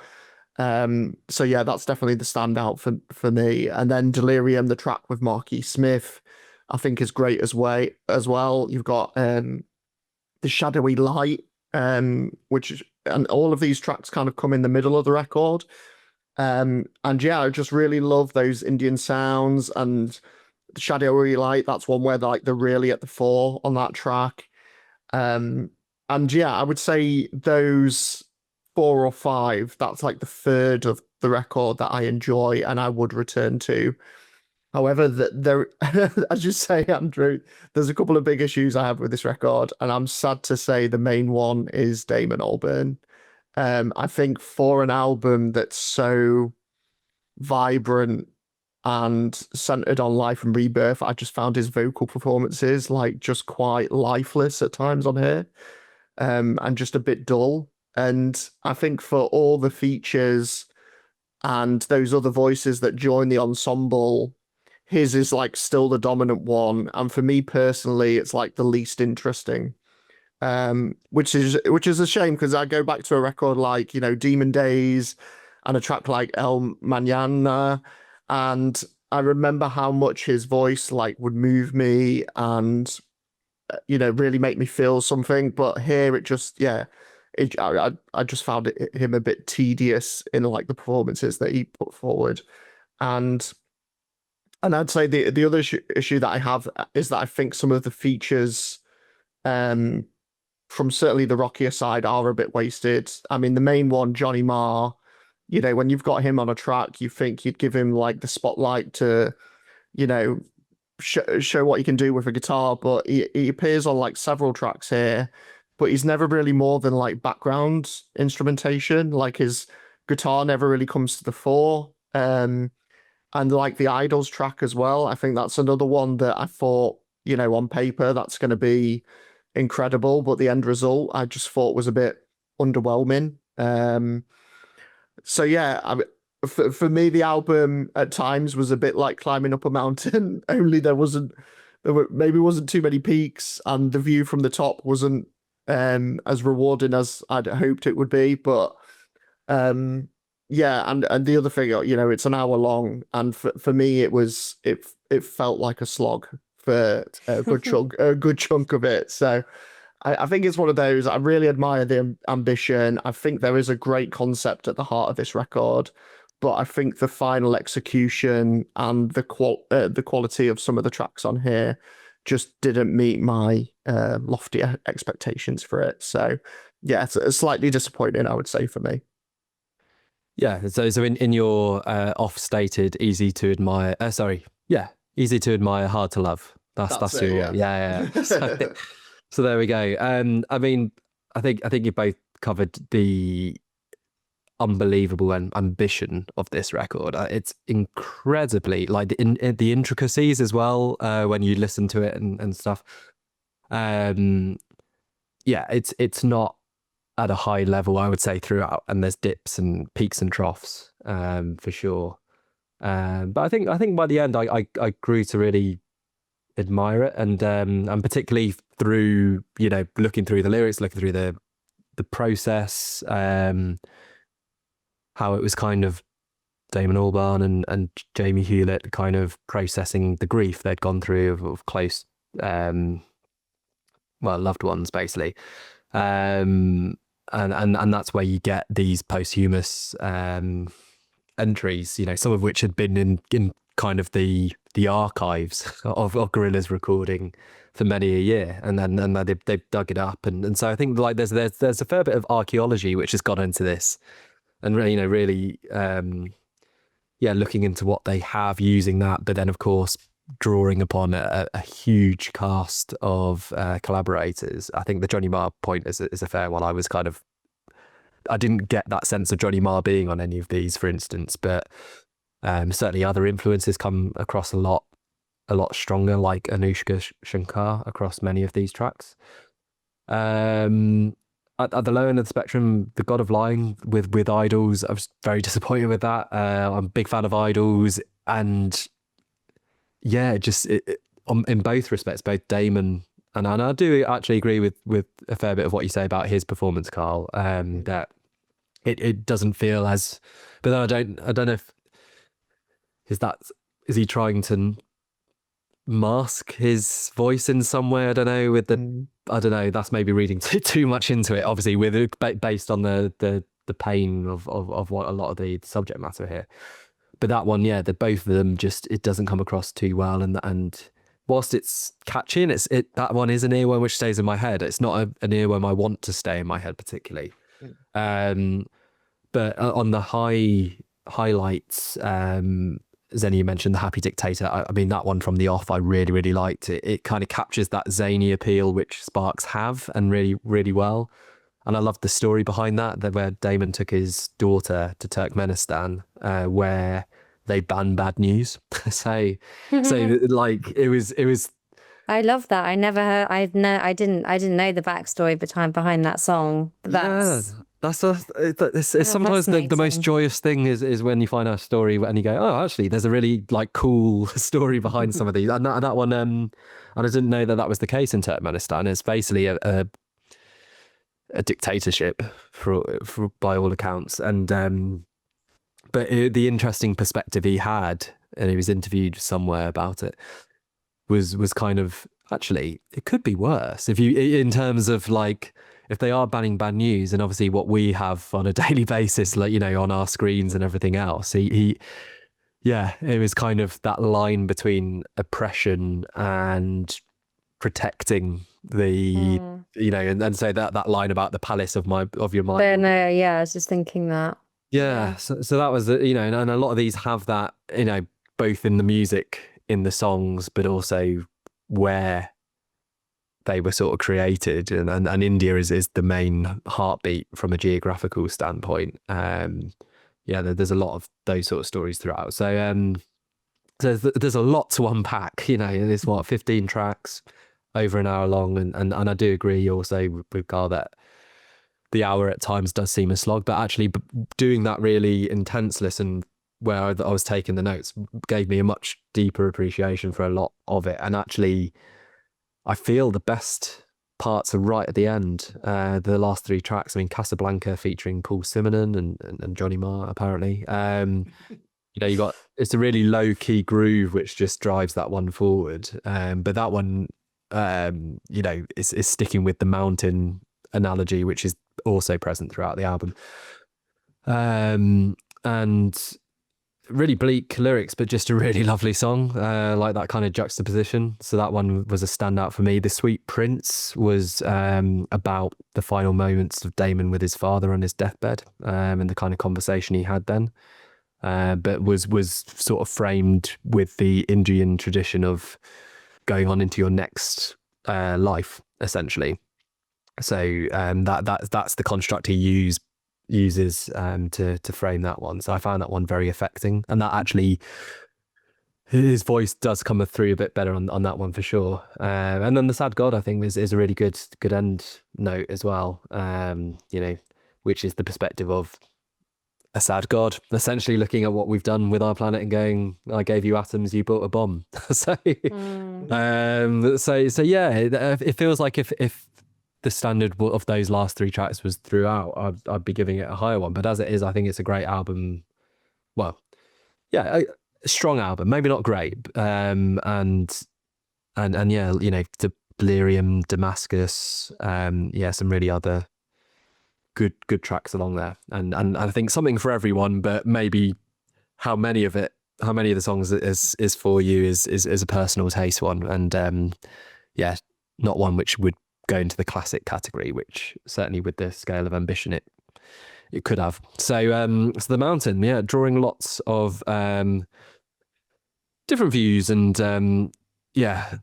So yeah, that's definitely the standout for me. And then Delirium, the track with Marky Smith, I think is great as well. You've got The Shadowy Light, and all of these tracks kind of come in the middle of the record. And yeah, I just really love those Indian sounds, and The Shadowy Light, that's one where they're really at the fore on that track. And yeah, I would say those 4 or 5, that's like the third of the record that I enjoy and I would return to. However, there, as you say, Andrew, there's a couple of big issues I have with this record, and I'm sad to say the main one is Damon Albarn. I think for an album that's so vibrant and centered on life and rebirth, I just found his vocal performances like just quite lifeless at times on here, and just a bit dull. And I think for all the features and those other voices that join the ensemble, his is like still the dominant one. And for me personally, it's like the least interesting, which is a shame, because I go back to a record like, Demon Days and a track like El Mañana, and I remember how much his voice like would move me and, really make me feel something. But here it just, I just found him a bit tedious in like the performances that he put forward, and I'd say the other issue that I have is that I think some of the features from certainly the rockier side are a bit wasted. I mean, the main one, Johnny Marr, you know, when you've got him on a track, you think you'd give him like the spotlight to, you know, show what he can do with a guitar, but he appears on like several tracks here, but he's never really more than like background instrumentation. Like his guitar never really comes to the fore. And like the Idols track as well, I think that's another one that I thought, you know, on paper that's going to be incredible, but the end result I just thought was a bit underwhelming. So yeah, I mean, for me, the album at times was a bit like climbing up a mountain. Only there wasn't too many peaks, and the view from the top wasn't as rewarding as I'd hoped it would be. But yeah, and the other thing, you know, it's an hour long, and for me, it felt like a slog for a good chunk of it. So I think it's one of those. I really admire the ambition. I think there is a great concept at the heart of this record, but I think the final execution and the quality of some of the tracks on here just didn't meet my lofty expectations for it. So yeah, it's slightly disappointing, I would say, for me. Yeah. So in your off-stated, easy to admire. Easy to admire, hard to love. That's it, your yeah. So there we go. I mean, I think you both covered the unbelievable ambition of this record. It's incredibly like in the intricacies as well. When you listen to it and stuff. Yeah, it's not at a high level, I would say, throughout, and there's dips and peaks and troughs, for sure. But I think by the end, I grew to really admire it, and particularly through, you know, looking through the lyrics, looking through the process, how it was kind of Damon Albarn and Jamie Hewlett kind of processing the grief they'd gone through of close, loved ones, basically. And that's where you get these posthumous entries, you know, some of which had been in kind of the archives of Gorillaz recording for many a year, and then they've dug it up, and so I think like there's a fair bit of archaeology which has gone into this, and really, you know, really looking into what they have, using that, but then of course drawing upon a huge cast of collaborators. I think the Johnny Marr point is a fair one. I didn't get that sense of Johnny Marr being on any of these, for instance, but certainly other influences come across a lot stronger, like Anushka Shankar across many of these tracks. At the low end of the spectrum, The God of Lying with Idols, I was very disappointed with that. I'm a big fan of Idols, and yeah, just in both respects, both Damon and I do actually agree with a fair bit of what you say about his performance, Karl. That it doesn't feel as, but then I don't know if is he trying to mask his voice in some way? I don't know. I don't know. That's maybe reading too much into it. Obviously, based on the pain of what a lot of the subject matter here. But that one, yeah, both of them it doesn't come across too well, and whilst it's catchy, and that one is an earworm which stays in my head. It's not an earworm I want to stay in my head particularly. But on the highlights, Xenia mentioned The Happy Dictator. I mean, that one from the off, I really, really liked it. It kind of captures that zany appeal which Sparks have, and really, really well. And I loved the story behind that where Damon took his daughter to Turkmenistan, where they ban bad news. so like it was. I love that. I never heard. I didn't know the backstory behind that song. That's it's sometimes the most joyous thing is when you find out a story and you go, oh, actually, there's a really like cool story behind some of these. And that one, and I didn't know that was the case in Turkmenistan. It's basically a dictatorship for by all accounts, and but the interesting perspective he had, and he was interviewed somewhere about it, was kind of, actually, it could be worse if you, in terms of like, if they are banning bad news, and obviously what we have on a daily basis, like, you know, on our screens and everything else, yeah, it was kind of that line between oppression and protecting the, you know, and so that line about the palace of your mind. But no, yeah, I was just thinking that. Yeah, so that was, you know, and a lot of these have that, you know, both in the music, in the songs, but also where they were sort of created, and India is the main heartbeat from a geographical standpoint. Yeah, there's a lot of those sort of stories throughout. So there's a lot to unpack. You know, there's 15 tracks, over an hour long, and I do agree also with Carl that the hour at times does seem a slog, but actually doing that really intense listen where I was taking the notes gave me a much deeper appreciation for a lot of it. And actually, I feel the best parts are right at the end. The last 3 tracks, I mean, Casablanca featuring Paul Simonon and Johnny Marr, apparently. You know, it's a really low key groove which just drives that one forward. But that one, you know, is sticking with the mountain analogy, which is also present throughout the album. And really bleak lyrics, but just a really lovely song, like that kind of juxtaposition. So that one was a standout for me. The Sweet Prince was about the final moments of Damon with his father on his deathbed, and the kind of conversation he had then, but was sort of framed with the Indian tradition of going on into your next life, essentially. So that's the construct he uses to frame that one. So I found that one very affecting, and that actually his voice does come through a bit better on that one for sure. And then The Sad God, I think, is a really good end note as well. You know, which is the perspective of a sad God, essentially looking at what we've done with our planet and going, I gave you atoms, you built a bomb. So so yeah, it feels like if the standard of those last 3 tracks was throughout, I'd be giving it a higher one. But as it is, I think it's a great album. Well, yeah, a strong album, maybe not great. And yeah, you know, Delirium, Damascus, yeah, some really other good tracks along there. And I think something for everyone, but maybe how many of the songs is for you is a personal taste one. And yeah, not one which would go into the classic category, which certainly with the scale of ambition it could have. So The Mountain, yeah, drawing lots of different views and yeah,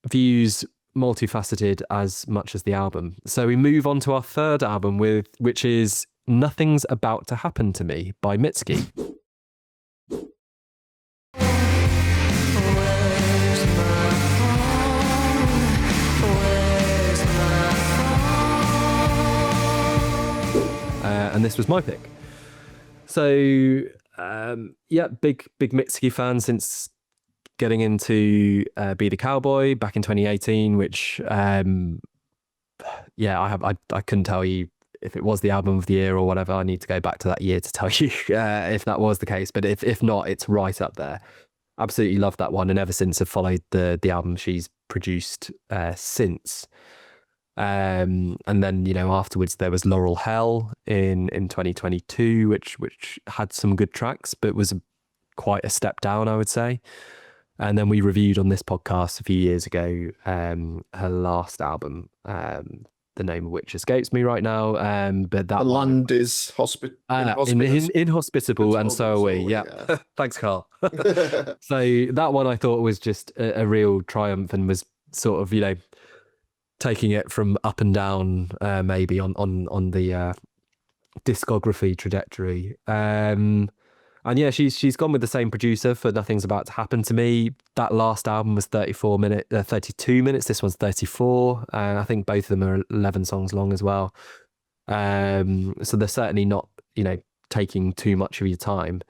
views multifaceted as much as the album. So we move on to our third album, which is Nothing's About to Happen to Me by Mitski. And this was my pick. So yeah, big Mitski fan since getting into Be the Cowboy back in 2018, which yeah, I couldn't tell you if it was the album of the year or whatever. I need to go back to that year to tell you if that was the case, but if not, it's right up there. Absolutely love that one, and ever since I've followed the album she's produced since. And then, you know, afterwards there was Laurel Hell in 2022, which had some good tracks, but was quite a step down, I would say. And then we reviewed on this podcast a few years ago her last album, the name of which escapes me right now. But that The Land is inhospitable, and so are we. Yeah. Thanks, Carl. So that one I thought was just a real triumph, and was sort of, you know, taking it from up and down, maybe on the discography trajectory. And yeah, she's gone with the same producer for Nothing's About to Happen to Me. That last album was 32 minutes. This one's 34. I think both of them are 11 songs long as well. So they're certainly not, you know, taking too much of your time.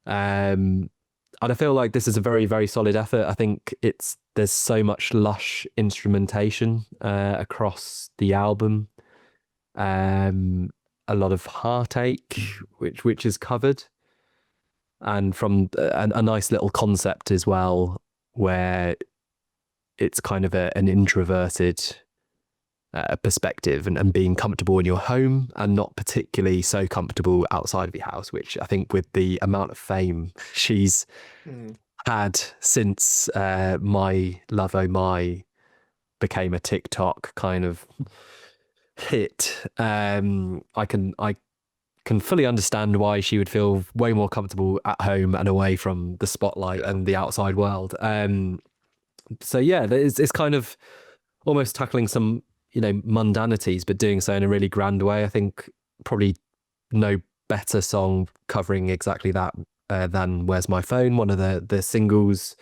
And I feel like this is a very, very solid effort. I think there's so much lush instrumentation across the album. A lot of heartache, which is covered. And from a nice little concept as well, where it's kind of an introverted perspective and being comfortable in your home and not particularly so comfortable outside of your house, which I think with the amount of fame she's had since My Love Oh My became a TikTok kind of hit, I can fully understand why she would feel way more comfortable at home and away from the spotlight and the outside world. So yeah, it's kind of almost tackling some, mundanities, but doing so in a really grand way. I think probably no better song covering exactly that than Where's My Phone, one of the singles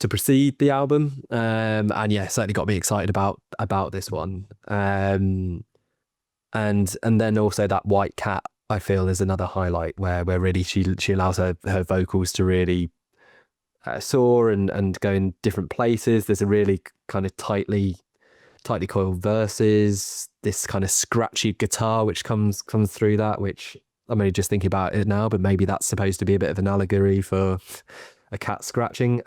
to precede the album. And yeah, certainly got me excited about this one. And then also that White Cat, I feel, is another highlight where really she allows her vocals to really soar and go in different places. There's a really kind of tightly coiled verses, this kind of scratchy guitar which comes through that, which I'm only just thinking about it now, but maybe that's supposed to be a bit of an allegory for a cat scratching.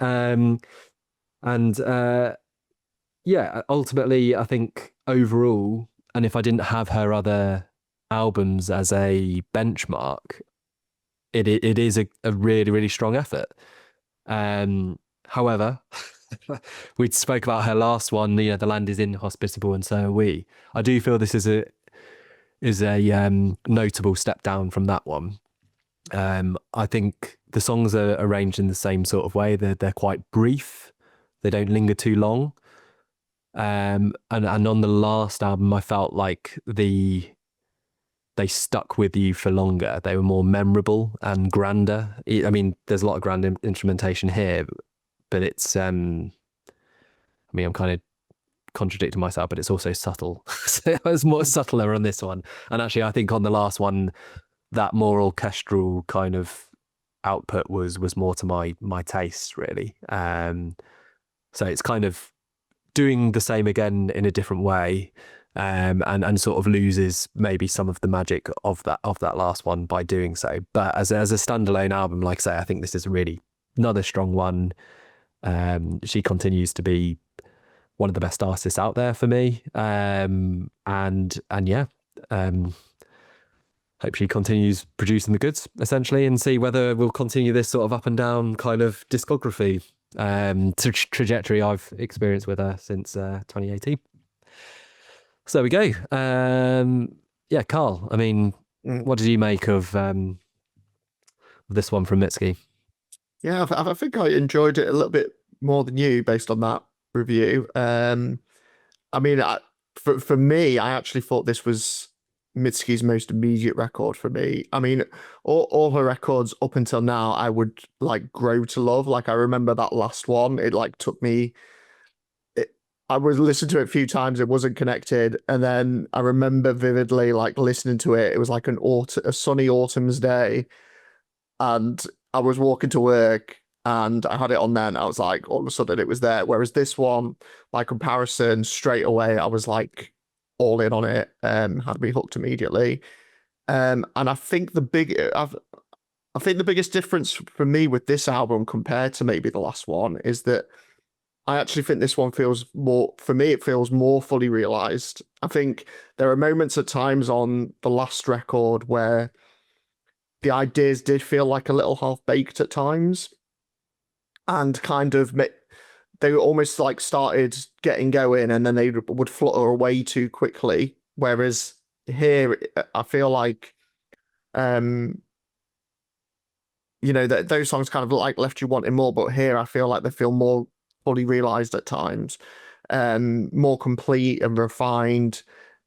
Yeah, ultimately, I think overall, and if I didn't have her other albums as a benchmark, it is a really, really strong effort. However, we spoke about her last one, The Land Is Inhospitable and So Are We. I do feel this is a notable step down from that one. I think the songs are arranged in the same sort of way. They're quite brief. They don't linger too long. And on the last album, I felt like they stuck with you for longer. They were more memorable and grander. I mean, there's a lot of grand instrumentation here, but it's I'm kind of contradicting myself, but it's also subtle. So it was more subtler on this one. And actually, I think on the last one, that more orchestral kind of output was more to my taste, really. So it's kind of doing the same again in a different way, and sort of loses maybe some of the magic of that last one by doing so. But as a standalone album, like I say, I think this is really another strong one. She continues to be one of the best artists out there for me. And yeah, hope she continues producing the goods, essentially, and see whether we'll continue this sort of up and down kind of discography trajectory I've experienced with her since 2018. So there we go. Yeah, Karl, I mean, what did you make of this one from Mitski? Yeah, I think I enjoyed it a little bit more than you based on that review. I mean, for me, I actually thought this was Mitski's most immediate record for me. I mean, all her records up until now, I would like grow to love. Like, I remember that last one, it like took me, I was listening to it a few times, it wasn't connected. And then I remember vividly like listening to it. It was like a sunny autumn's day. And I was walking to work and I had it on then. I was like, all of a sudden it was there. Whereas this one, by comparison, straight away, I was like all in on it, had me hooked immediately. And I think the biggest difference for me with this album compared to maybe the last one is that I actually think this one feels more, for me, it feels more fully realized. I think there are moments at times on the last record where the ideas did feel like a little half-baked at times, and kind of they almost like started getting going and then they would flutter away too quickly. Whereas here, I feel like, those songs kind of like left you wanting more, but here I feel like they feel more fully realized at times, more complete and refined.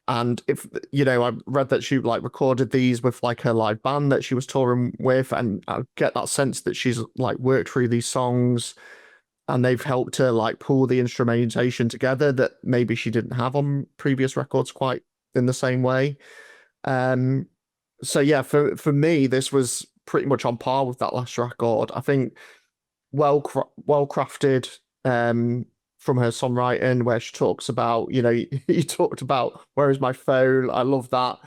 And if I read that she like recorded these with like her live band that she was touring with, and I get that sense that she's like worked through these songs and they've helped her like pull the instrumentation together that maybe she didn't have on previous records quite in the same way. So yeah, for me, this was pretty much on par with that last record. I think well crafted, from her songwriting, where she talks about, you talked about where is my phone. I love that,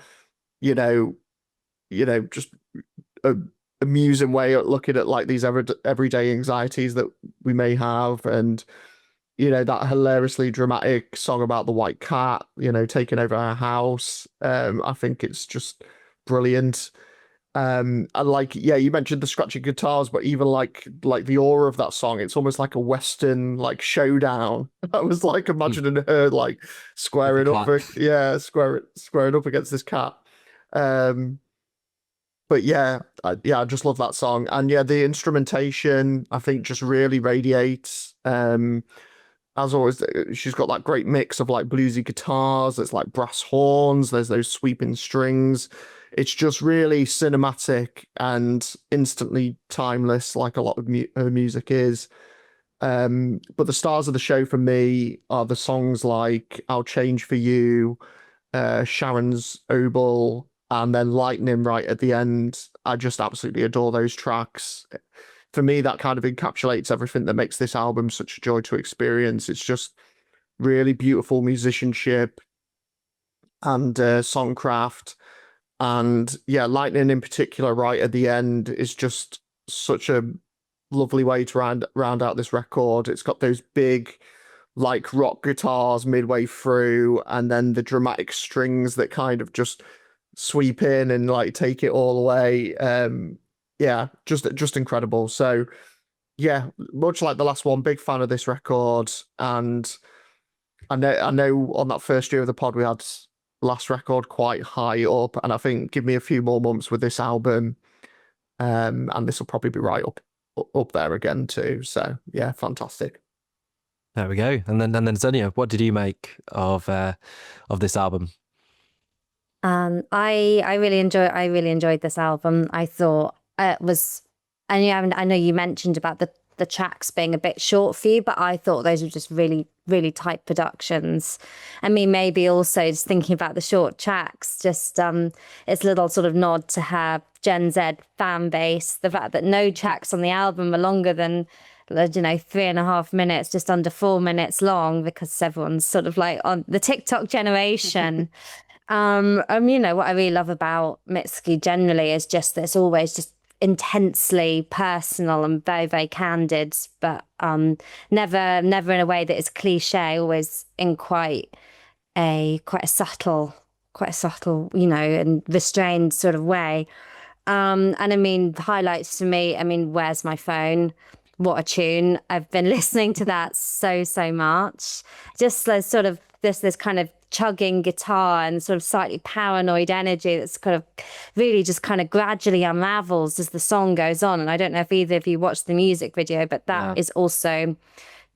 just a amusing way of looking at like these everyday anxieties that we may have. And that hilariously dramatic song about the white cat, taking over her house. I think it's just brilliant. And you mentioned the scratchy guitars, but even like the aura of that song, it's almost like a Western like showdown. I was like imagining her like squaring up, squaring up against this cat. But I just love that song, and the instrumentation I think just really radiates. As always, she's got that great mix of like bluesy guitars, there's like brass horns, there's those sweeping strings. It's just really cinematic and instantly timeless, like a lot of her music is. But the stars of the show for me are the songs like I'll Change for You, Sharon's Obel, and then Lightning right at the end. I just absolutely adore those tracks. For me, that kind of encapsulates everything that makes this album such a joy to experience. It's just really beautiful musicianship and songcraft. And Lightning in particular, right at the end, is just such a lovely way to round out this record. It's got those big, like, rock guitars midway through, and then the dramatic strings that kind of just sweep in and like take it all away. Just incredible. So much like the last one, big fan of this record. And I know on that first year of the pod we had last record quite high up, and I think give me a few more months with this album, and this will probably be right up there again too. So fantastic. There we go. And then Xenia, what did you make of this album? I really enjoyed this album. I thought it was, I know you mentioned about the tracks being a bit short for you, but I thought those were just really, really tight productions. I mean, maybe also just thinking about the short tracks, just it's a little sort of nod to her Gen Z fan base. The fact that no tracks on the album are longer than 3.5 minutes, just under 4 minutes long, because everyone's sort of like on the TikTok generation. What I really love about Mitski generally is just that it's always just intensely personal and very, very candid, but never in a way that is cliche, always in quite a subtle, and restrained sort of way. And I mean, highlights to me, Where's My Phone? What a tune. I've been listening to that so much. Just sort of this kind of chugging guitar and sort of slightly paranoid energy that's kind of really just kind of gradually unravels as the song goes on. And I don't know if either of you watched the music video, but that is also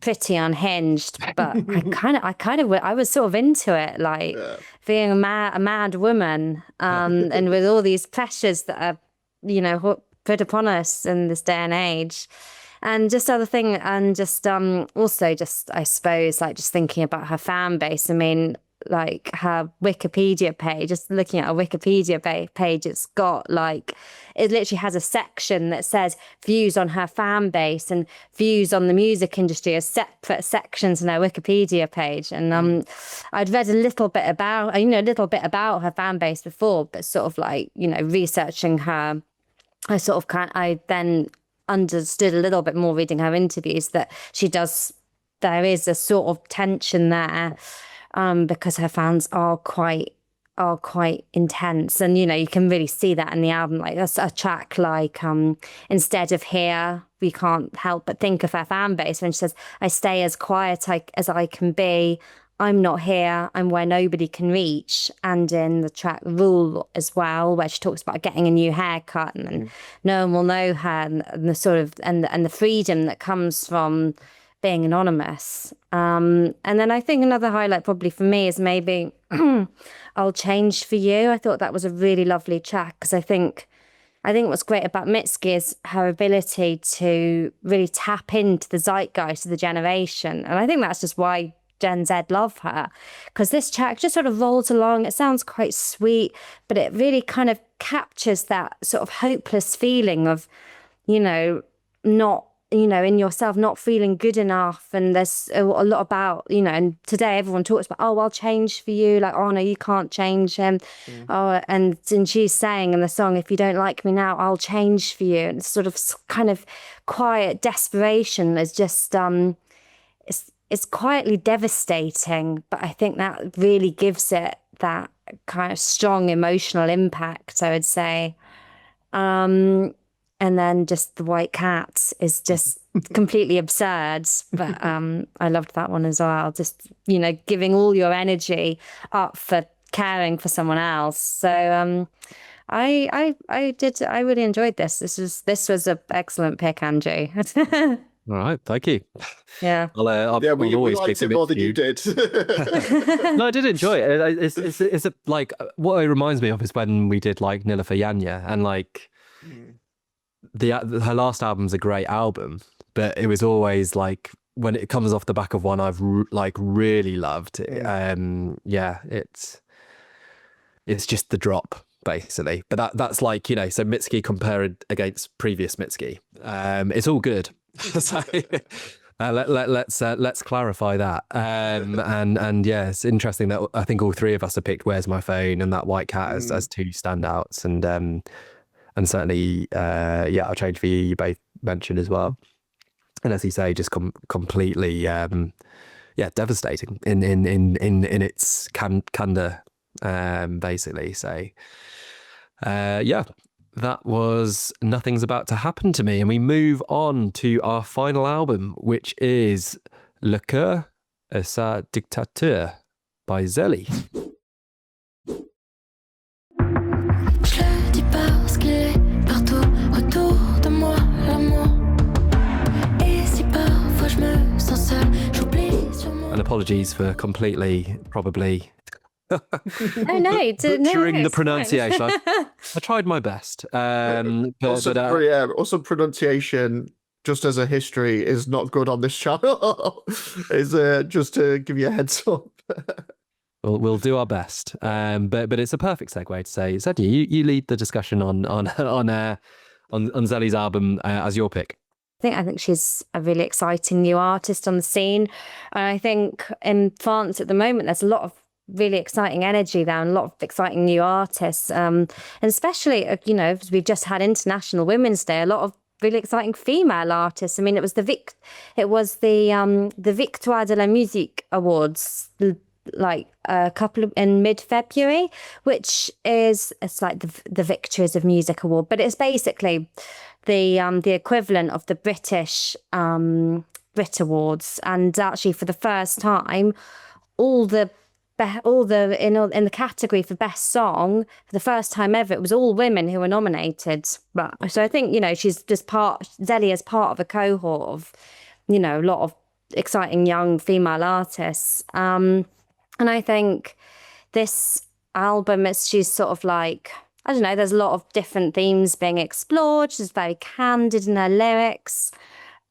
pretty unhinged. But I was sort of into it, like being a mad woman, and with all these pressures that are, put upon us in this day and age. And just other thing, and just also just, I suppose, like just thinking about her fan base. I mean, like her Wikipedia page, just looking at a Wikipedia page, it's got like, it literally has a section that says views on her fan base and views on the music industry as separate sections in her Wikipedia page. And I'd read a little bit about her fan base before, but sort of like, researching her, I then understood a little bit more reading her interviews that there is a sort of tension there, because her fans are quite intense, and you can really see that in the album. Like that's a track like Instead of Here, we can't help but think of her fan base when she says, I stay as quiet as I can be, I'm not here, I'm where nobody can reach. And in the track Rule as well, where she talks about getting a new haircut and no one will know her, and the sort of and the freedom that comes from being anonymous. And then I think another highlight probably for me is maybe I'll Change for You. I thought that was a really lovely track, because I think what's great about Mitski is her ability to really tap into the zeitgeist of the generation. And I think that's just why Gen Z love her, because this track just sort of rolls along. It sounds quite sweet, but it really kind of captures that sort of hopeless feeling of, not, in yourself, not feeling good enough. And there's a lot about, and today everyone talks about, oh, I'll change for you. Like, oh no, you can't change him. Oh, and she's saying in the song, if you don't like me now, I'll change for you. And it's sort of kind of quiet desperation is just, it's quietly devastating, but I think that really gives it that kind of strong emotional impact, I would say. And then just The White Cat is just completely absurd, but I loved that one as well. Just, giving all your energy up for caring for someone else. So I really enjoyed this. This was an excellent pick, Andrew. All right, thank you. Yeah. We always liked it more than you did. No, I did enjoy it. It's like what it reminds me of is when we did like Nilüfer Yanya, and like her last album's a great album, but it was always like when it comes off the back of one I've really loved. It's just the drop, basically. But that's like, so Mitski compared against previous Mitski. It's all good. So let's clarify that. And yeah, it's interesting that I think all three of us have picked Where's My Phone and That White Cat as two standouts. And certainly, I'll Change For You both mentioned as well. And as you say, just completely, devastating in its candor, basically. So, that was Nothing's About to Happen to Me. And we move on to our final album, which is CœUR et SA Dictature by Zélie. And apologies for completely, probably butchering the pronunciation. I tried my best. Also, pronunciation, just as a history, is not good on this channel. Is just to give you a heads up. We'll do our best. But it's a perfect segue to say, Zélie, you lead the discussion on Zélie's album as your pick. I think she's a really exciting new artist on the scene. And I think in France at the moment, there's a lot of really exciting energy there and a lot of exciting new artists. And especially, as we've just had International Women's Day, a lot of really exciting female artists. I mean, it was the Victoire de la Musique Awards, like a couple of in mid-February, it's like the Victories of Music Award, but it's basically the equivalent of the British Brit Awards. And actually, for the first time, in the category for best song, for the first time ever, it was all women who were nominated. But so I think she's just Zélie is part of a cohort of a lot of exciting young female artists. And I think this album, she's sort of like, I don't know, there's a lot of different themes being explored. She's very candid in her lyrics.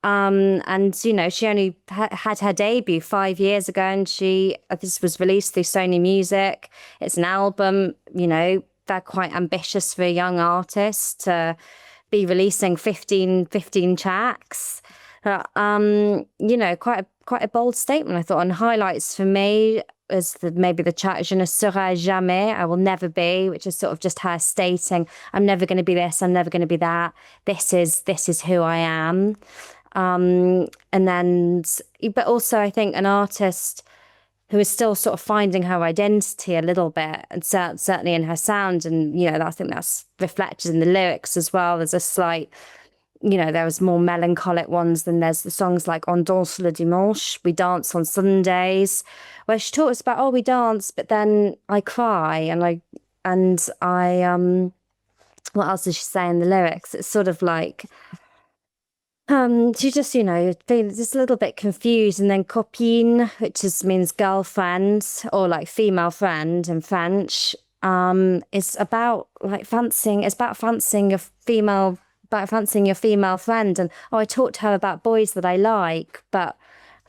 And, she only had her debut 5 years ago, and this was released through Sony Music. It's an album, they're quite ambitious for a young artist to be releasing 15 tracks. Quite a bold statement, I thought. And highlights for me is maybe the track Je ne serai jamais, I will never be, which is sort of just her stating, I'm never going to be this, I'm never going to be that. This is who I am. And then, but also I think an artist who is still sort of finding her identity a little bit, and certainly in her sound, and I think that's reflected in the lyrics as well. There's a slight, there was more melancholic ones than there's the songs like On danse le dimanche, we dance on Sundays, where she talks about, we dance, but then I cry, and I what else does she say in the lyrics? It's sort of like, she just, feels just a little bit confused. And then copine, which means girlfriend or like female friend in French, is about like fancying your female friend. And I talk to her about boys that I like, but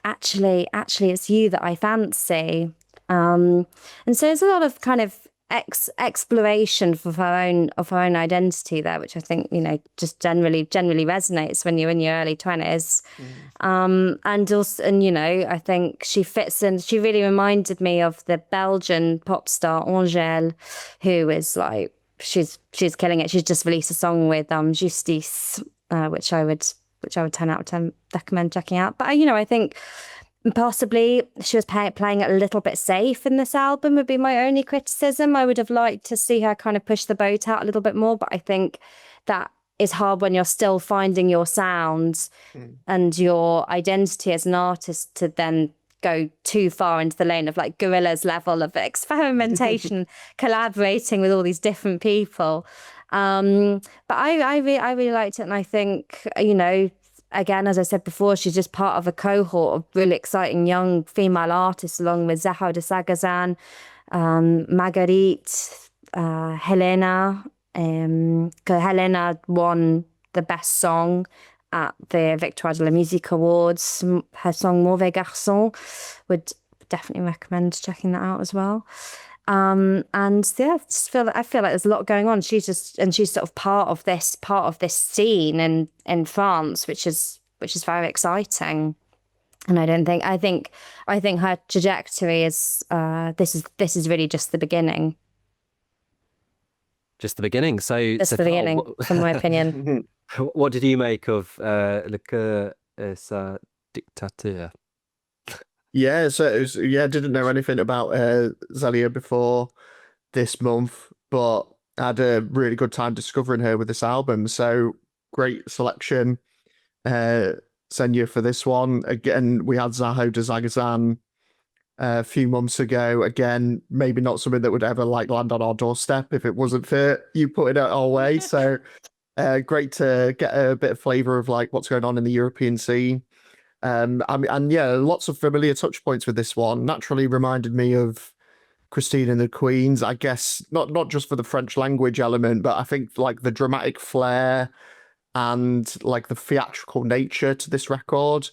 actually it's you that I fancy. And so there's a lot of kind of exploration of her own identity there, which I think just generally resonates when you're in your early 20s. And also, I think she fits in. She really reminded me of the Belgian pop star Angèle, who is like she's killing it. She's just released a song with Justice, which I would 10 out of 10 recommend checking out. But I think Possibly she was playing it a little bit safe in this album would be my only criticism. I would have liked to see her kind of push the boat out a little bit more, but I think that is hard when you're still finding your sound and your identity as an artist to then go too far into the lane of like Gorillaz level of experimentation, collaborating with all these different people. But I really liked it, and I think, you know, again, as I said before, she's just part of a cohort of really exciting young female artists, along with Zahra de Sagazan, Marguerite, Helena. Helena won the best song at the Victoire de la Musique Awards. Her song Mauvais Garçon, would definitely recommend checking that out as well. And yeah, I feel like there's a lot going on. She's sort of part of this scene in France, which is very exciting. And I think her trajectory is this is really just the beginning. Just the beginning. So Just the beginning, from my opinion. What did you make of Le CœUR et SA Dictature? Yeah, so it was, I didn't know anything about Zélie before this month, but I had a really good time discovering her with this album. So great selection, Xenia, for this one. Again, we had Zahra de Sagazan a few months ago. Again, maybe not something that would ever like land on our doorstep if it wasn't for you putting it our way. So great to get a bit of flavour of like what's going on in the European scene. And yeah, lots of familiar touch points with this one. Naturally reminded me of Christine and the Queens, I guess, not just for the French language element, but I think like the dramatic flair and like the theatrical nature to this record.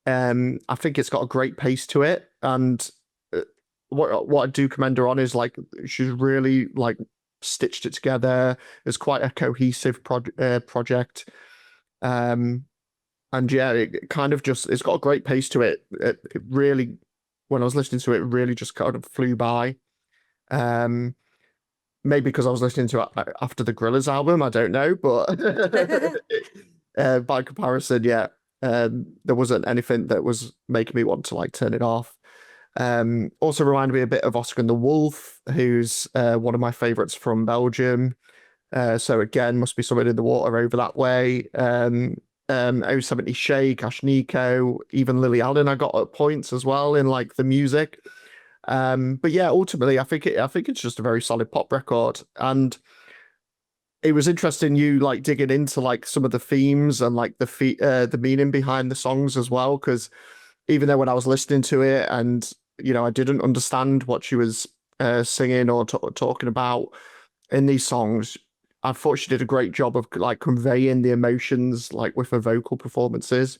I think it's got a great pace to it, and what I do commend her on is like she's really like stitched it together. It's quite a cohesive project. And yeah, it kind of just, it's got a great pace to it. It really, when I was listening to it, it really just kind of flew by. Maybe because I was listening to it after the Gorillaz album, I don't know, but by comparison, yeah, there wasn't anything that was making me want to like turn it off. Also reminded me a bit of Oscar and the Wolf, who's one of my favorites from Belgium. So again, must be something in the water over that way. 070 Shake, Ash Nico, even Lily Allen I got at points as well in like the music. But yeah, ultimately I think it's just a very solid pop record. And it was interesting you like digging into like some of the themes and like the meaning behind the songs as well, because even though when I was listening to it and you know I didn't understand what she was singing or talking about in these songs, I thought she did a great job of like conveying the emotions like with her vocal performances.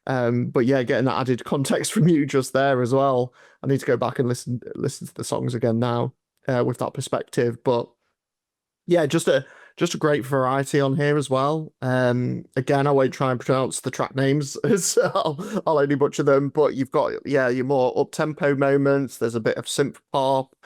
But yeah, getting that added context from you just there as well. I need to go back and listen to the songs again now with that perspective. But yeah, just a great variety on here as well. Again, I won't try and pronounce the track names, so I'll only butcher them. But you've got your more up tempo moments. There's a bit of synth pop,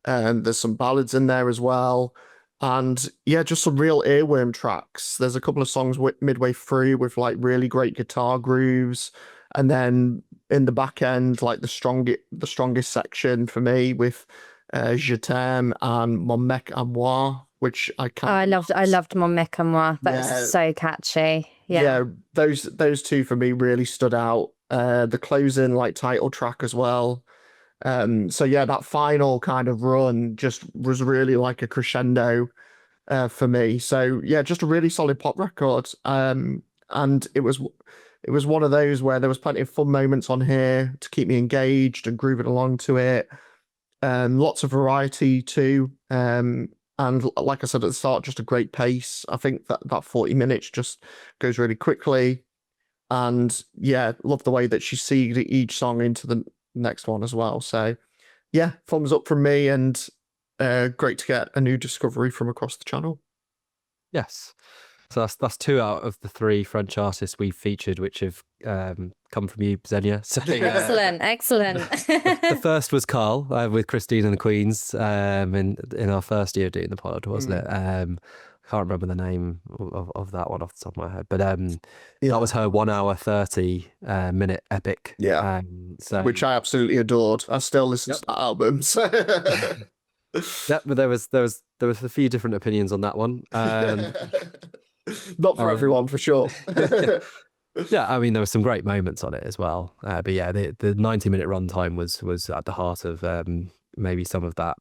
and there's some ballads in there as well. And yeah, just some real earworm tracks. There's a couple of songs midway through with like really great guitar grooves, and then in the back end, like the strongest section for me with Je t'aime and Mon mec à moi, which I can't. Oh, I loved Mon mec à moi. That's so catchy. Yeah, those two for me really stood out. The closing like title track as well. So yeah, that final kind of run just was really like a crescendo for me. So yeah, just a really solid pop record. And it was one of those where there was plenty of fun moments on here to keep me engaged and grooving along to it. Lots of variety too. And like I said at the start, just a great pace. I think that 40 minutes just goes really quickly. And yeah, love the way that she segued each song into the next one as well. So yeah, thumbs up from me, and great to get a new discovery from across the channel. Yes. So that's 2 out of the 3 French artists we've featured, which have come from you, Xenia. So, excellent. The first was Karl with Christine and the Queens in our first year doing the pod, wasn't it? can't remember the name of that one off the top of my head, but that was her 1 hour 30 minute epic. Yeah. So Which I absolutely adored. I still listen to that album. Yeah, but there was a few different opinions on that one. Not for everyone, for sure. Yeah, I mean, there were some great moments on it as well. But yeah, the 90-minute runtime was at the heart of maybe some of that.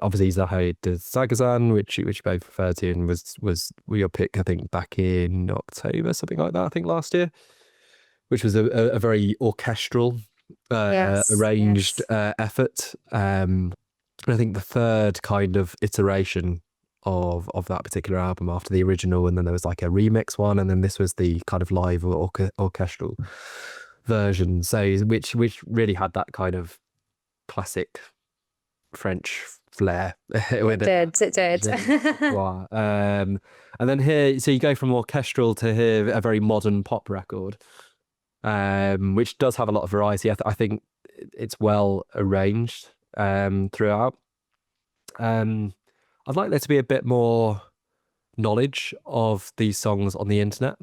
Obviously, Zaho de Sagazan, which you both referred to, and was your pick, I think, back in October, something like that, I think last year, which was a very orchestral, arranged effort. I think the third kind of iteration of that particular album after the original, and then there was like a remix one, and then this was the kind of live orchestral version. So which really had that kind of classic French flair with it. It did. Wow. And then here, so you go from orchestral to here a very modern pop record, which does have a lot of variety. I think it's well arranged throughout. I'd like there to be a bit more knowledge of these songs on the internet.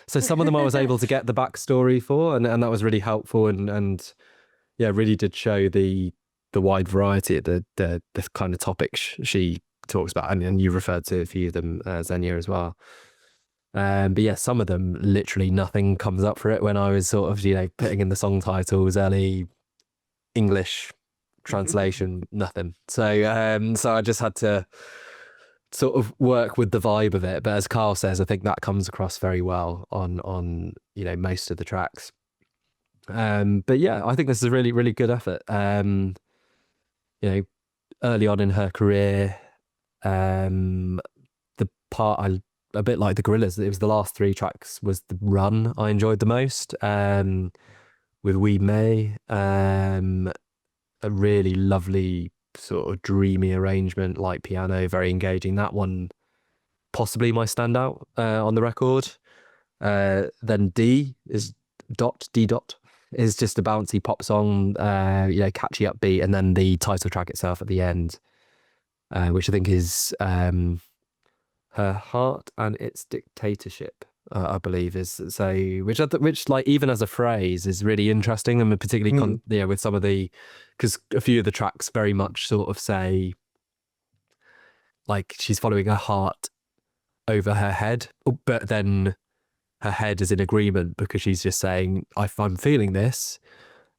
So some of them I was able to get the backstory for, and that was really helpful, and yeah, really did show the wide variety of the kind of topics she talks about, and you referred to a few of them, Xenia, as well. But yeah, some of them literally nothing comes up for it when I was sort of putting in the song titles, Zélie, English translation, nothing. So I just had to sort of work with the vibe of it. But as Karl says, I think that comes across very well on most of the tracks. But yeah, I think this is a really, really good effort. Early on in her career, the part a bit like the Gorillaz, it was the last 3 tracks was the run I enjoyed the most. With We May, a really lovely sort of dreamy arrangement, light piano, very engaging. That one possibly my standout on the record. Then D dot is just a bouncy pop song, catchy upbeat, and then the title track itself at the end, which I think is Her Heart and Its Dictatorship. I believe is so, which like even as a phrase is really interesting, and particularly with some of because a few of the tracks very much sort of say like she's following her heart over her head, but then her head is in agreement because she's just saying I'm feeling this,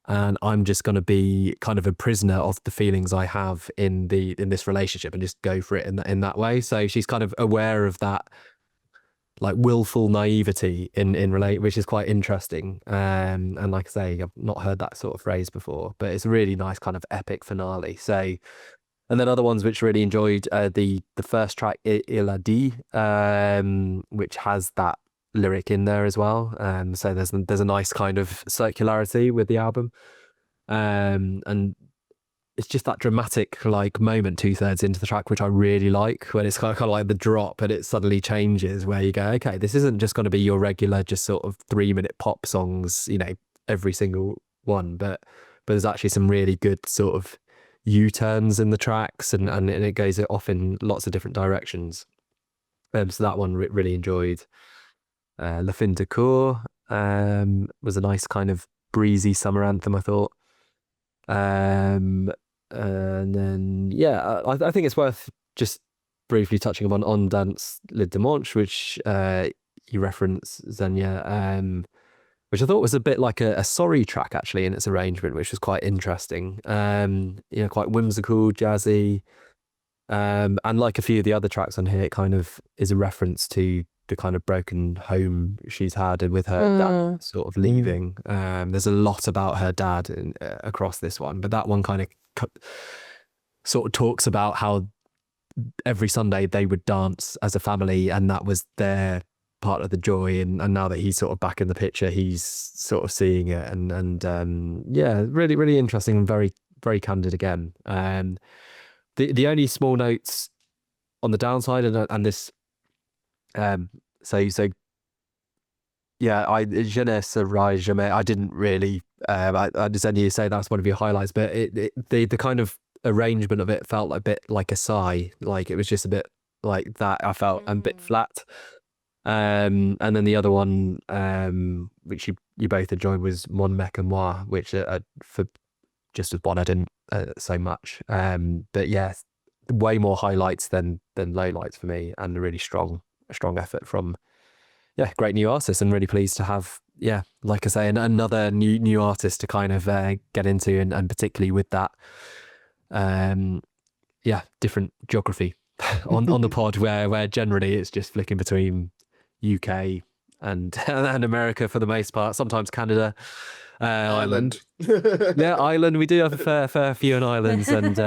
and I'm just going to be kind of a prisoner of the feelings I have in this relationship and just go for it in that way. So she's kind of aware of that, like willful naivety in relate, which is quite interesting. And like I say, I've not heard that sort of phrase before, but it's a really nice kind of epic finale. So, and then other ones which really enjoyed, the first track, Il a dit, which has that lyric in there as well. So there's a nice kind of circularity with the album. And it's just that dramatic like moment 2/3 into the track, which I really like, when it's kind of like the drop and it suddenly changes, where you go, okay, this isn't just going to be your regular just sort of 3-minute pop songs, every single one, but there's actually some really good sort of U-turns in the tracks, and it goes off in lots of different directions. So that one really enjoyed. La Fin de Cour was a nice kind of breezy summer anthem, I thought. And then, yeah, I think it's worth just briefly touching on Dance Le Dimanche, which you reference, Xenia, which I thought was a bit like a sorry track, actually, in its arrangement, which was quite interesting. Quite whimsical, jazzy. And like a few of the other tracks on here, it kind of is a reference to the kind of broken home she's had with her dad sort of leaving. There's a lot about her dad across this one, but that one kind of sort of talks about how every Sunday they would dance as a family, and that was their part of the joy, and now that he's sort of back in the picture, he's sort of seeing it, and really, really interesting and very, very candid again. The only small notes on the downside, and this so yeah, Je ne serai jamais, I didn't really I just only say that's one of your highlights, but the kind of arrangement of it felt a bit like a sigh, like it was just a bit like that I felt a bit flat. And then the other one, which you both enjoyed, was Mon Mec et Moi, which for just as one I didn't so much. But yeah, way more highlights than lowlights for me, and a really strong effort from great new artists, and really pleased to have like I say, another new artist to kind of get into, and particularly with that different geography on the pod where generally it's just flicking between UK and America for the most part, sometimes Canada, Ireland. Ireland, we do have a fair few in Irelands, and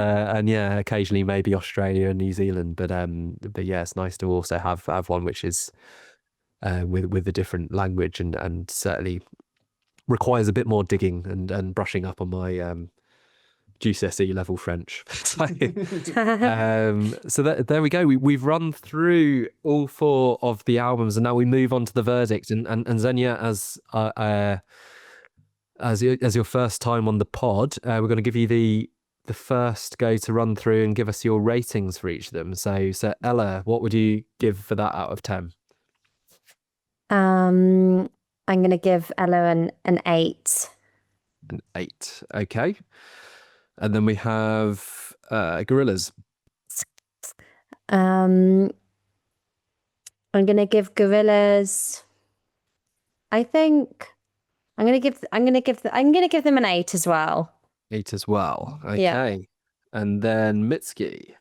occasionally maybe Australia and New Zealand, but yeah, it's nice to also have one which is with a different language, and certainly requires a bit more digging and brushing up on my GCSE level French. So there we go. We've run through all 4 of the albums, and now we move on to the verdict. And Xenia, as your first time on the pod, we're going to give you the first go to run through and give us your ratings for each of them. So Ella, what would you give for that out of 10? I'm going to give Ellur an 8. An 8, okay. And then we have Gorillaz. I'm going to give Gorillaz. I think I'm going to give them an 8 as well. 8 as well. Okay. Yeah. And then Mitski.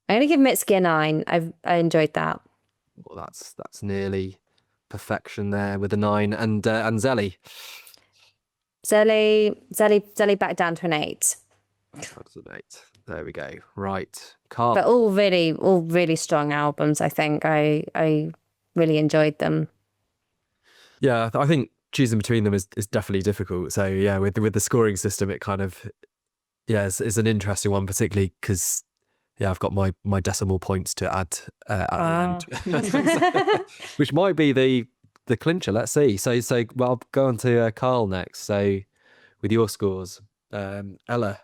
I'm going to give Mitski a 9. I enjoyed that. Well, that's nearly perfection there with a 9. And Zélie. Zélie back down to an 8. That's an 8. There we go. Right. Karl. But all really strong albums, I think. I really enjoyed them. Yeah, I think choosing between them is definitely difficult. So yeah, with the scoring system, it kind of it's an interesting one, particularly because I've got my decimal points to add at the end, which might be the clincher. Let's see. So well, I'll go on to Karl next. So with your scores, Ella.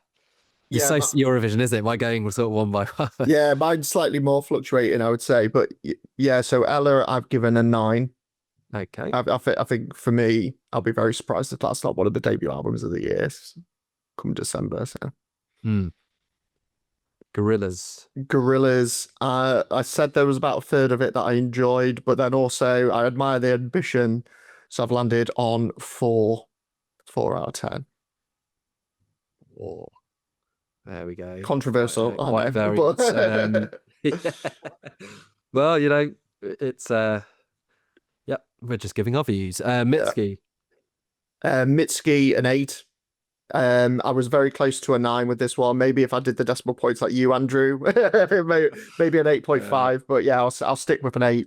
It's Eurovision, isn't it? Am I going sort of one by one? Yeah, mine's slightly more fluctuating, I would say. But yeah, so Ellur, I've given a 9. Okay. I think for me, I'll be very surprised if that's not one of the debut albums of the year come December. So. Gorillaz. I said there was about a third of it that I enjoyed, but then also I admire the ambition. So I've landed on 4 out of 10. Oh. There we go. Controversial. Quite varied. Well, it's we're just giving our views. Mitski. Mitski, an 8. I was very close to a 9 with this one. Maybe if I did the decimal points like you, Andrew, maybe an 8.5. But yeah, I'll stick with an 8.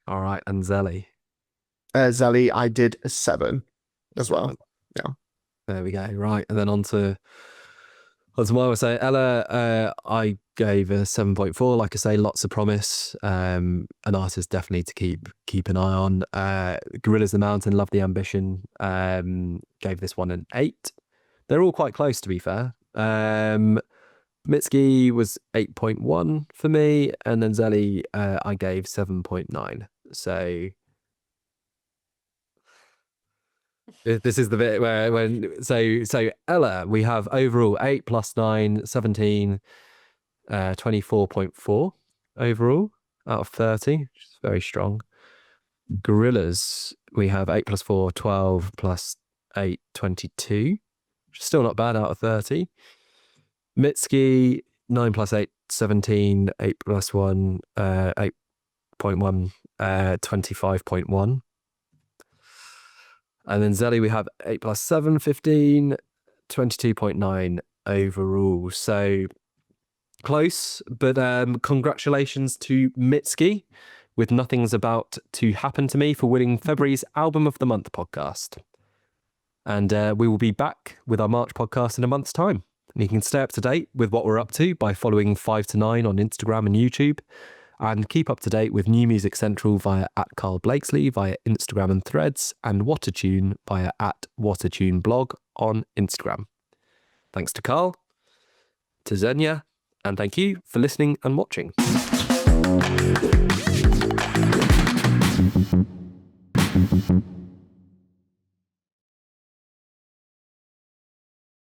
All right, and Zélie. Zélie, I did a 7 as well. Yeah. There we go. Right, and then on to mine. I would say Ella, I gave a 7.4. Like I say, lots of promise. An artist definitely to keep an eye on. Gorillaz the Mountain, love the ambition. Gave this one an 8. They're all quite close, to be fair. Mitski was 8.1 for me, and then Zélie I gave 7.9. So this is the bit so Ella, we have overall 8 plus 9, 17, 24.4 overall out of 30, which is very strong. Gorillaz, we have 8 plus 4, 12 plus 8, 22, which is still not bad out of 30. Mitski, 9 plus 8, 17, 8 plus 1, 8.1, 25.1. And then Zélie, we have 8 plus 7, 15, 22.9 overall. So close, but congratulations to Mitski with Nothing's About to Happen to Me for winning February's Album of the Month podcast. And we will be back with our March podcast in a month's time. And you can stay up to date with what we're up to by following 5 to 9 on Instagram and YouTube. And keep up to date with New Music Central via @Karl Blakesley via Instagram and Threads, and What a Tune via @WhatATuneBlog on Instagram. Thanks to Karl, to Xenia, and thank you for listening and watching. Bye.